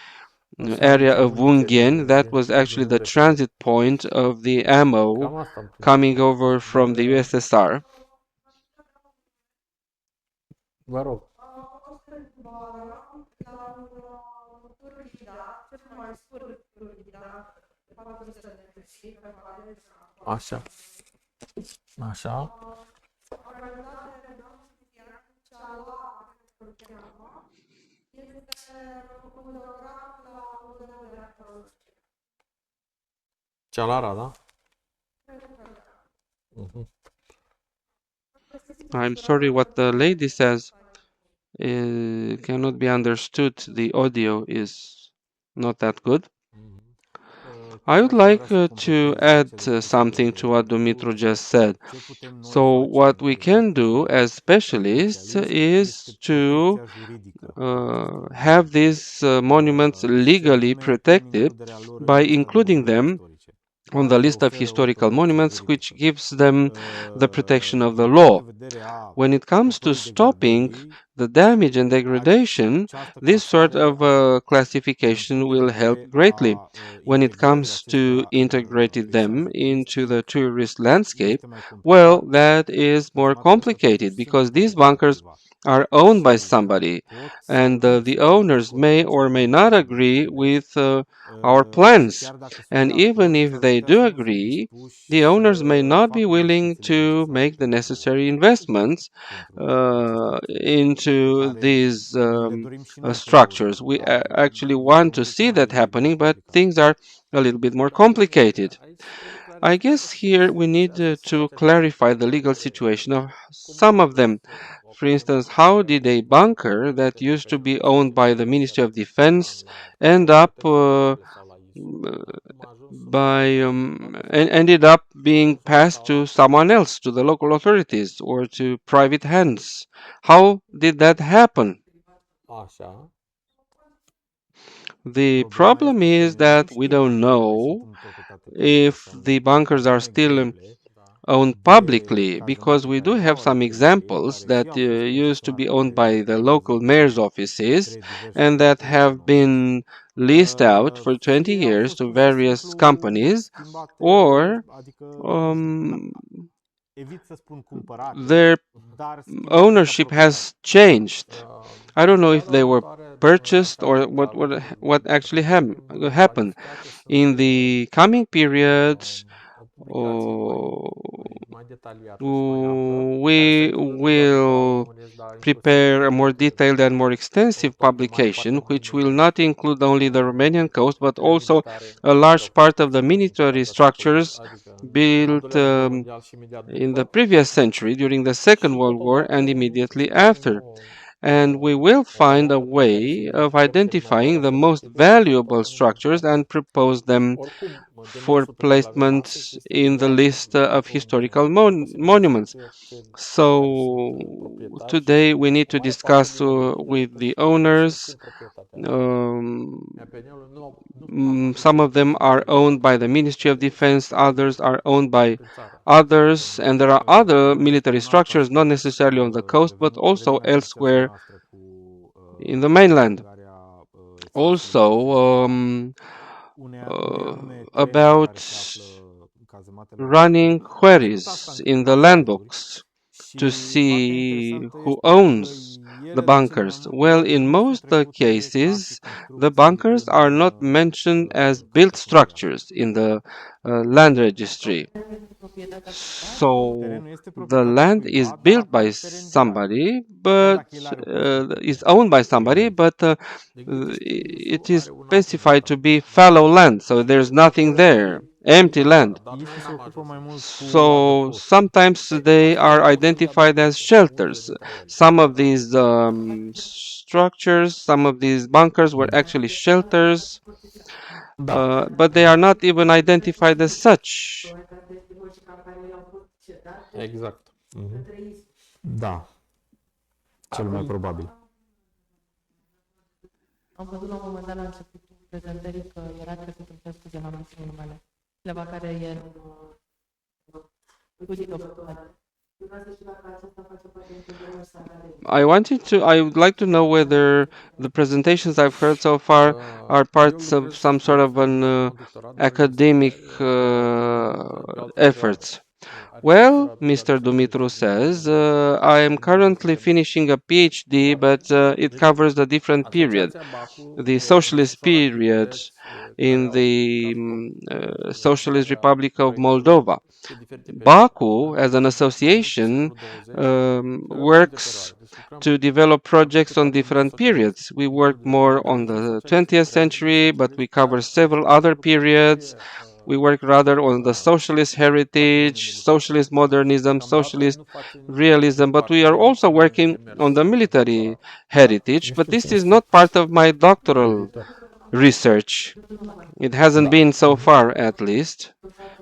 așa, area adică of nu nici Wungen. That din, was actually din the URSS. transit point of the ammo Cam asta în coming principiu. over Dar, from the USSR. vă rog. Așa. Așa. Cealara, da? Mhm. I'm sorry, what the lady says cannot be understood. The audio is not that good. I would like to add something to what Dumitru just said. So, what we can do as specialists is to have these monuments legally protected by including them on the list of historical monuments, which gives them the protection of the law. When it comes to stopping the damage and degradation, this sort of classification will help greatly. When it comes to integrating them into the tourist landscape, well, that is more complicated because these bunkers are owned by somebody, and the owners may or may not agree with our plans. And even if they do agree, the owners may not be willing to make the necessary investments into these structures. We actually want to see that happening, but things are a little bit more complicated. I guess here we need to clarify the legal situation of some of them. For instance, how did a bunker that used to be owned by the Ministry of Defense end up ended up being passed to someone else, to the local authorities or to private hands? How did that happen? Așa. The problem is that we don't know if the bunkers are still owned publicly, because we do have some examples that used to be owned by the local mayor's offices and that have been leased out for 20 years to various companies, or um, their ownership has changed. I don't know if they were purchased or what actually happened. In the coming periods, mai detaliată și mai amplă, care se we întâmplă nu doar în țara will românești, dar inclusiv prepare a more detailed and more extensive tot în mare parte publication, în which Uniunea will not Europeană. include only the Romanian coast, but Putere also militare a în large part of the preocupațiile military perioada secolului, structures adică în al built doilea război mondial și imediat in the după, previous century during the Second și World War totodată and immediately găsim after. And we will o find a leacă din way of diversificări cele mai identifying the most valoroase valuable poate nu vom structures face. and propose them Oricum, for demersul pe care îl avem placement astăzi este in the legat list de of fond de historical posibilitățile monuments. celor care sunt So proprietari today și we need o to mare parte discuss din originile with the respective owners. sunt proprietatea română. PNL-ul nu fac parte Some din of them are proprietatea owned by română. the Ministry of Sunt Defense, others are owned by prin țară. others, and there are other Mai este military un alt structures, not aspect, necessarily on the coast, but also revenind la situația elsewhere noastră cu in the mainland. atingarea extinției Also, unei anume terenuri about care se află în cazematele running noastre. Am discutat asta queries în in the câteva land cazuri books to și partea see interesantă who este că owns the ele de cele mai bunkers. multe Well, ori in nu sunt most trecute ca și cases, the construcții bunkers în are not mentioned as built cartofuncare. structures in the land registry. So Terenul este the proprietatea land is cuiva, dar built apare by și teren viabil, somebody, chiar but dacă el are o construcție is owned by somebody, temeinică. but De exemplu, it Iusul is are un specified to apropiatar be fallow land, so și there's de nothing multe ori there, empty land. Isul se ocupă mai mult cu So adăpostul. sometimes they Acesta are este un fel de identified as adăpost, unele shelters. dintre ele. Some of these structures, some of these bunkers were actually shelters, Da. but they are not even identified as such. Exact. Mhm. Da, cel mai probabil. Am văzut la un moment dat la începutul prezentării că era trecut în scuze, m-am menținut numele. Leva care e uite I would like to know whether the presentations I've heard so far are Eu parts of lucrez some sort of la an un doctorat de academic pe altă perioadă. efforts. Well, Mr. Dumitru says, I am currently finishing a PhD, but it covers a different period, Asociația B.A.C.U the socialist desfășoară period activități care in au the ca scop Socialist dezvoltarea Republic of proiectelor Moldova. pe diferite perioade. B.A.C.U, as an association, Multe works perioade. Deci lucrăm to develop projects practic on ca gândiri different socialiste. periods. We work Include more on idealismul the socialist, 20th realismul century, but we socialist, dar cover several acest other lucru poate să periods. fie We work rather on the socialist patrimoniul heritage, militar. socialist modernism, Deocamdată socialist nu facem realism, but we parte are din also working on demersul the military doctoral. Dar heritage. nu But știu this cum is stă not part of my pe doctoral viitor. research. It hasn't Da. been so far, at least.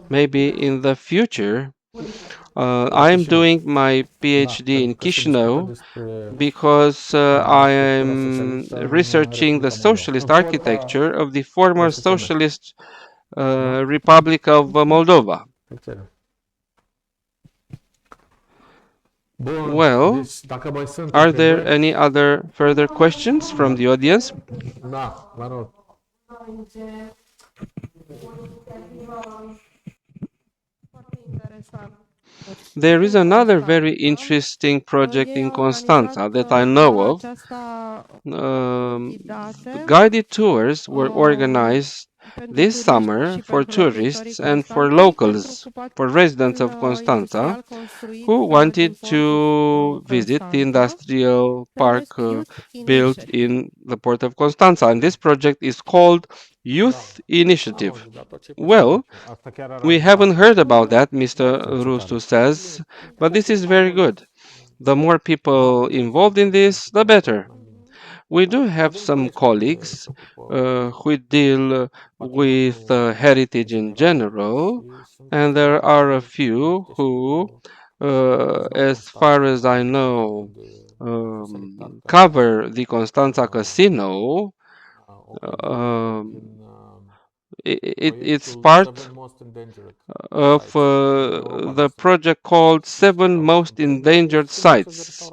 Maybe in the future. La I'm Chișinău. doing my Da, PhD in pentru că se discută Chișinău despre because I arhitectura am socialistă în researching the Republica Moldova. socialist În fosta architecture of the former RSFM. socialist Da? Republic of Moldova. Excelent. Bun, Well, deci dacă mai sunt are there întrebări, any other further questions from the audience? da, vă rog. There is another very interesting project in Constanța that I know of. Guided tours were organized this summer for tourists and for locals, for residents of Constanța, who wanted to visit the industrial park built in the port of Constanța. And this project is called Youth Initiative. Well, we haven't heard about that, Mr. Rustu says, but this is very good. The more people involved in this, the better. We do have some colleagues who deal with heritage in general, and there are a few who, as far as I know, cover the Constanța Casino. It's part of the project called Seven Most Endangered Sites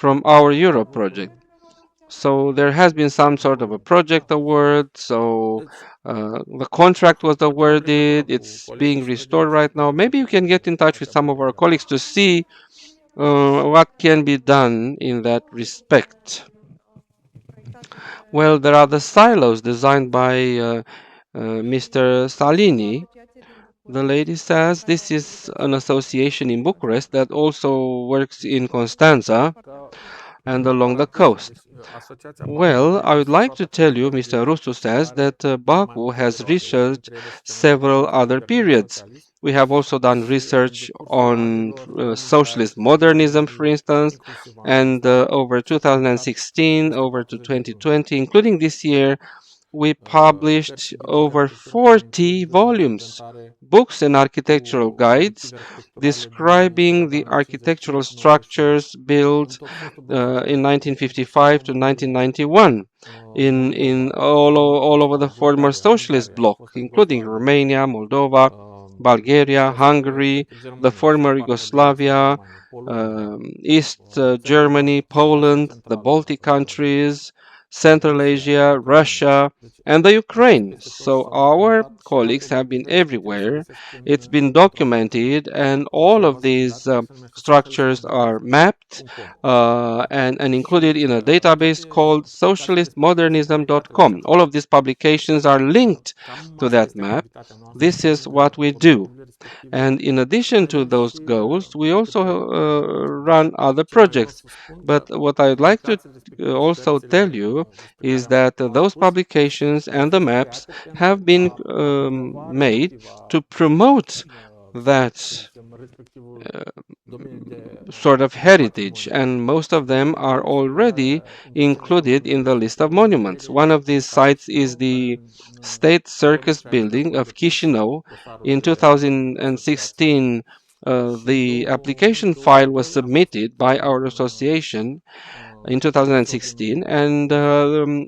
from our Europe project. So there has been some sort of a project award. So the contract was awarded. It's being restored right now. Maybe you can get in touch with some of our colleagues to see what can be done in that respect. Well, there are the silos designed by Mr. Salini. The lady says this is an association in Bucharest that also works in Constanța and along the coast. Well, I would like to tell you, Mr. Rusu says, that B.A.C.U has researched several other periods. We have also done research on socialist modernism, for instance, and over 2016, over to 2020, including this year, we published over 40 volumes, books and architectural guides describing the architectural structures built in 1955 to 1991 in all over the former socialist bloc, including Romania, Moldova, Bulgaria, Hungary, the former Yugoslavia, East Germany, Poland, the Baltic countries, Central Asia, Russia, and the Ukraine. So our colleagues have been everywhere. It's been documented, and all of these structures are mapped and included in a database called socialistmodernism.com. All of these publications are linked to that map. This is what we do. And in addition to those goals, we also run other projects. But what I'd like to also tell you is that those publications and the maps have been made to promote that sort of heritage, and most of them are already included in the list of monuments. One of these sites is the State Circus Building of Chisinau. In 2016, the application file was submitted by our association in 2016, and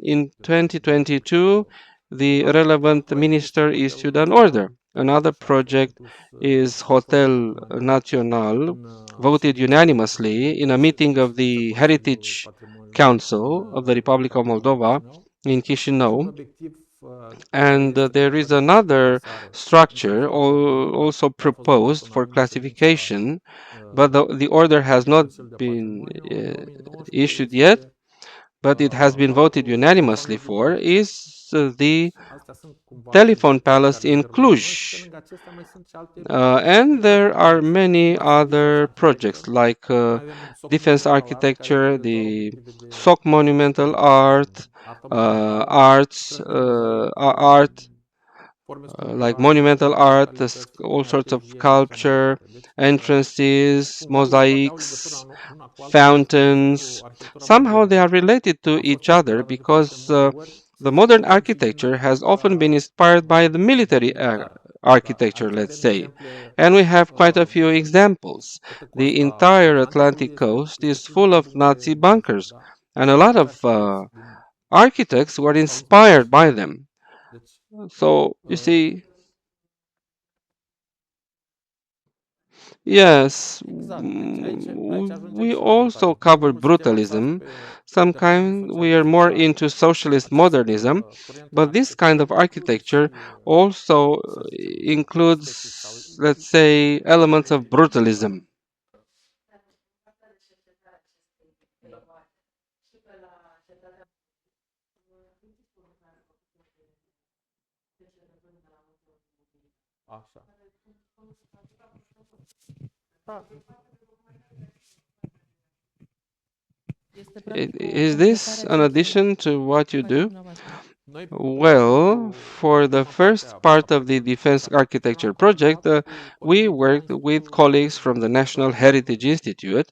in 2022, the relevant minister issued an order. Another project is Hotel Național, voted unanimously in a meeting of the Heritage Council of the Republic of Moldova in Chisinau. And there is another structure also proposed for classification, but the order has not been issued yet, but it has been voted unanimously for, is the Telephone Palace in Cluj. And there are many other projects like defense architecture, the SOC monumental art, art like monumental art, all sorts of sculpture, entrances, mosaics, fountains. Somehow they are related to each other because the modern architecture has often been inspired by the military architecture, let's say. And we have quite a few examples. The entire Atlantic coast is full of Nazi bunkers, and a lot of architects were inspired by them. So, you see, yes, we also cover brutalism. Sometimes we are more into socialist modernism, but this kind of architecture also includes, let's say, elements of brutalism. Is this an addition to what you do? Well, for the first part of the Defense Architecture project, we worked with colleagues from the National Heritage Institute.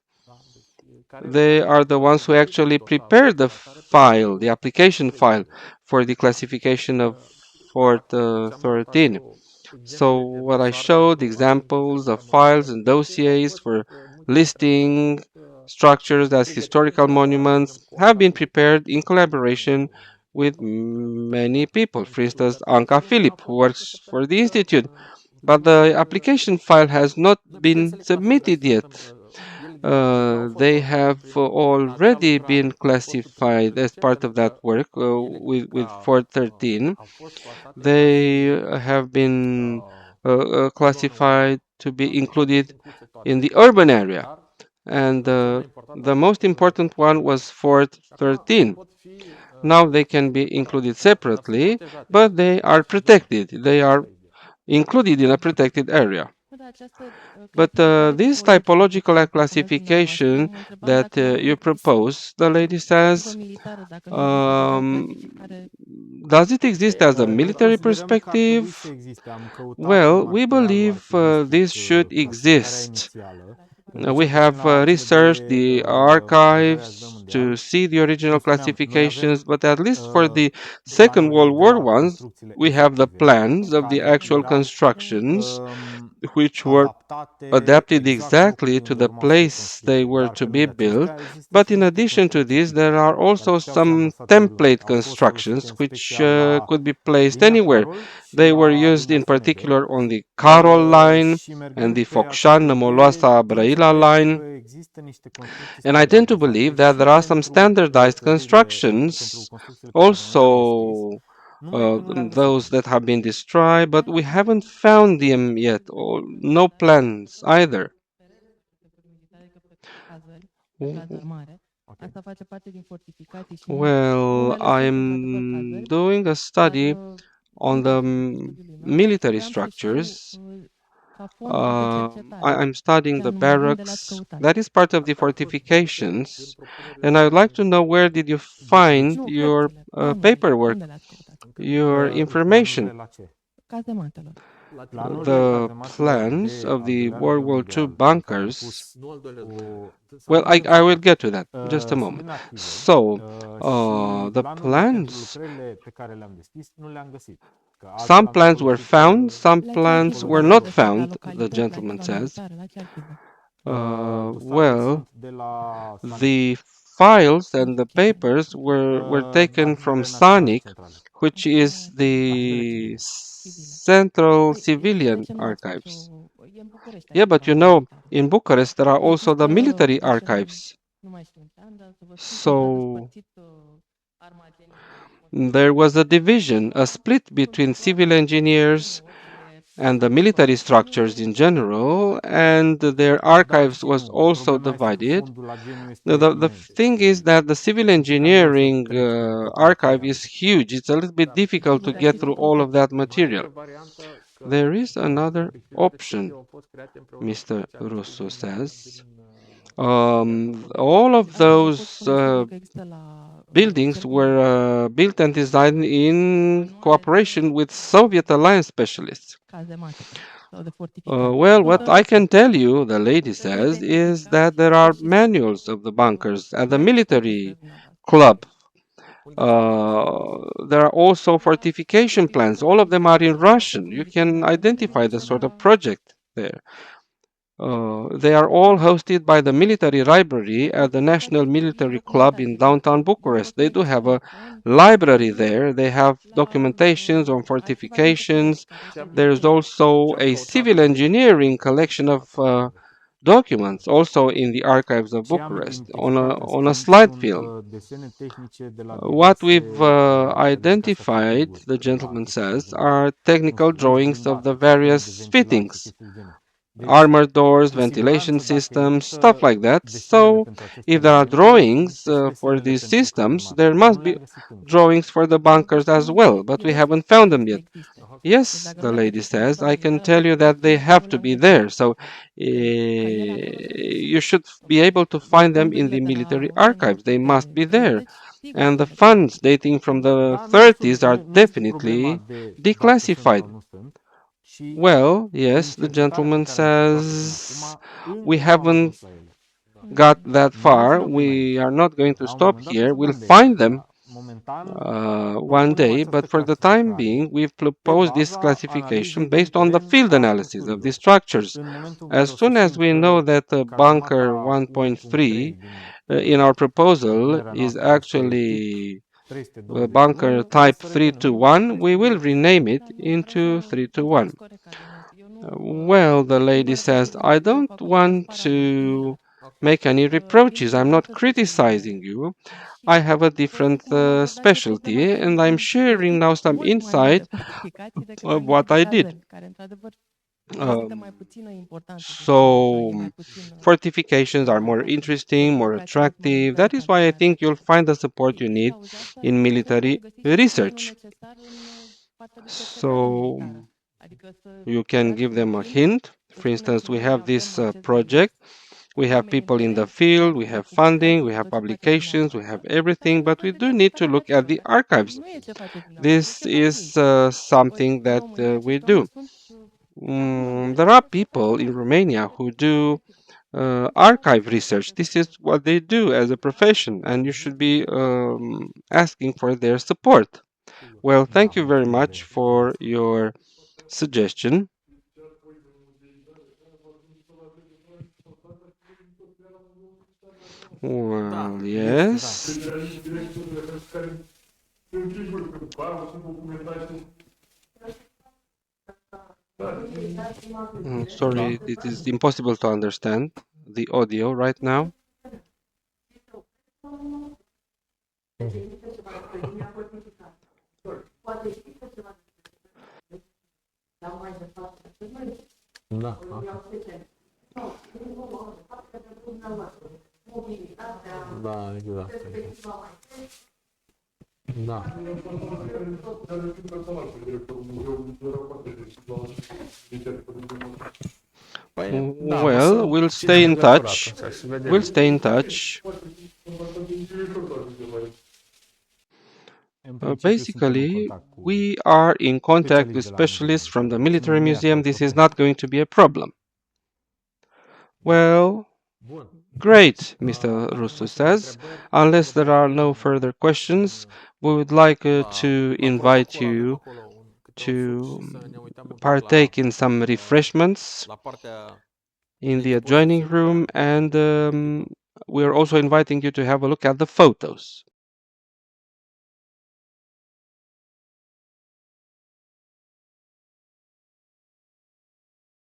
They are the ones who actually prepared the file, the application file for the classification of Fort 13. So what I showed, examples of files and dossiers for listing structures as historical monuments, have been prepared in collaboration with many people. For instance, Anca Philip, who works for the Institute. But the application file has not been submitted yet. They have already been classified as part of that work with 413. They have been classified to be included in the urban area. And the most important one was Fort 13. Now they can be included separately, but they are protected. They are included in a protected area. Da, această But clasificare this tipologică pe care typological o propuneți dumneavoastră, classification mă întrebam that dacă nu you propose, the lady perspectivă says, militară, dacă nu există deja o um, clasificare. does it exist as a Noi military considerăm că ar trebui perspective? să existe. Am căutat Well, we materialul believe this arhivistic, should clasificarea exist. inițială, pentru We cel puțin have la cele researched de the al doilea război archives to mondial. see the original Cum spuneam, noi classifications, avem but at least for the Second planurile World de War la ones, construcțiile we have the efective, plans of the care actual erau constructions, which were adaptate adapted exact exactly locului to unde the urmau să fie place they construite. were Dar to pe be lângă built. acestea există But și in niște addition to construcții this, there tipare are care also puteau fi some amplasate template au fost folosite constructions în which special la could be placed linia anywhere. Carol și They were la used linia in SND. particular on the Carol line Și and mergând the pe această idee, Focșani-Moloasa-Brăila consider că line. există niște construcții And I tend to standardizate believe that și there are some pentru standardized clădirile, pentru constructions, construcțiile pe care noi le-am descris, also numai că nu le-am găsit those încă. that have been destroyed, but we haven't found them yet, or no plans either. Cazări mare. Asta face parte din fortificații și Well, unele sunt într-adevăr I'm cazări, doing a dar study on în the cursul studiului meu military vreau să știu structures. ca fonduri de cercetare I'm studying ce the anume, unde le-ați barracks. căutat? That is part of the fortifications. And I would like to know where did you find Nu, your cărțile, planurile, paperwork, unde le-ați căutat? your Planurile information, la ce? Cazematelor. Planurile the cazematelor plans de of al the doilea World război War II mondial în care am bunkers. pus cu Well, I will get to that. Just a sunt moment. inactive So, și the planurile pentru plans, lucrările pe care le-am deschis nu le-am găsit. Că altfel some am fi plans were folosit found, some La ce plans arhivă were v-ați not găsit? La found, the localități, la gentleman arhiva says. militară, la ce arhivă? dosarele Well, sunt de la the files and the Ok. papers were taken from arhivele naționale SONIC, centrale. which is the Civile. Central Păi, de Civilian ce nu ați face Archives. e în București Yeah, but arhiva you know, militară. in Bucharest there are Mi-a also zis the că military orașul, archives. nu mai știu în ce an, dar să vă spun că s-a So despărțit armagenii. there was a division, a split between civil engineers and the military structures in general, and their Da, archives was știu, also problema este că divided. fondul la Geniu Now, este the imens thing is și that the civil mi era greu să engineering trec tot archive materialul. is huge. It's a little bit difficult to get through all of that material. There is another option, Mr. Russo says. All of Asta a fost those folosită că există la buildings were built and designed in cooperation with Soviet alliance specialists. cazemate sau de fortificare. Well, what Notă I can tell you, the lady says, is that there are manuals of the bunkers at the military club. There are also fortification plans. All of them are in Russian. You can identify the sort of project there. They are all hosted by the military library at the National Military Club in downtown Bucharest. They do have a library there. They have documentations on fortifications. There's also a civil engineering collection of documents also in the archives of ce am Bucharest identificat în on a schimb slide sunt film. desene tehnice de la What diverse we've calificații identified, de the categorii gentleman private, says, gen are technical construcții drawings of the blindate, sisteme de various ventilație, fittings, chestii de genul. Deci, armor doors, cu ventilation siguranță, dacă systems, există stuff like that. desenele So, pentru aceste if there are elemente, drawings există for desenele these pentru systems, cazemate, there dar nu must le-am be găsit încă. drawings for the bunkers as well, but we haven't found them yet. Deci Yes, dacă the nu le-ați lady găsit în says, arhiva I can militară, tell you that they înseamnă că have nu to le-am be găsit. there. So, Că ele acolo trebuie să you fie. should be able to find them in Fondurile the de la military archives. They must be there. 1930, sigur And că the le funds dating from the Da, nu, 30s are nu este problema definitely de dacă sunt declassified. sau nu sunt, și Well, în yes, the cercetarea pe gentleman care am efectuat-o până says acum, we încă nu am haven't ajuns la ele. got that Nu far. sunt probleme aici. We are not going to La un stop moment dat o here. să We'll dăm de ele, find them dar momentan one propunem day, această but for the time clasificare being, we've pe proposed this baza classification analizei din based on the teren field a analysis of the structurilor. structures. În momentul în care As o să soon as simt we know că that bunker cazemata 1.3 1.3 din in our proposal propunerea is noastră este tip actually 329, bunker o type să 3 to revenim 1, we cu will rename it Da, nu, into 3 to vreau 1. să corect alineatul. Eu nu Well, the nu lady vă says, reproșez nimic, I eu fac don't acolo want doar paralel, to similar. make any Eu reproaches. sunt I'm în not altă criticizing specializare. you. I Și have a vă different spun cum am abordat eu specialty, problema că and I'm sharing știu now some mult mai mult de insight fortificații decât of am what găsit de I did. cazări, care într-adevăr prezintă mai Um, puțină importanță, să so, zicem așa, e mai puțin fortifications are more marcate. interesting, more Fortificații mult mai attractive. That militare is ca why I atare. think you'll find the support you Din need cauza asta in încercăm să military găsiți și sprijinul research. necesar în partea de cercetare So, militară. You can give them a hint. For instance, we have this project. We have people in the field, we have funding, we have publications, we have everything, but we do need to look at the archives. This is something that we do. There are people in Romania who do archive research. This is what they do as a profession, and you should be asking for their support. Well, thank you very much for your suggestion. Well, yes. Sorry, it is impossible to understand the audio right now. Da. Da, exact. Da. Well, we'll stay in touch. We'll stay in touch. Basically, we are in contact with specialists from the military museum. This is not going to be a problem. Well, great, Mr. Rusu says. Unless there are no further questions, we would like to invite you to partake in some refreshments in the adjoining room, and we're also inviting you to have a look at the photos.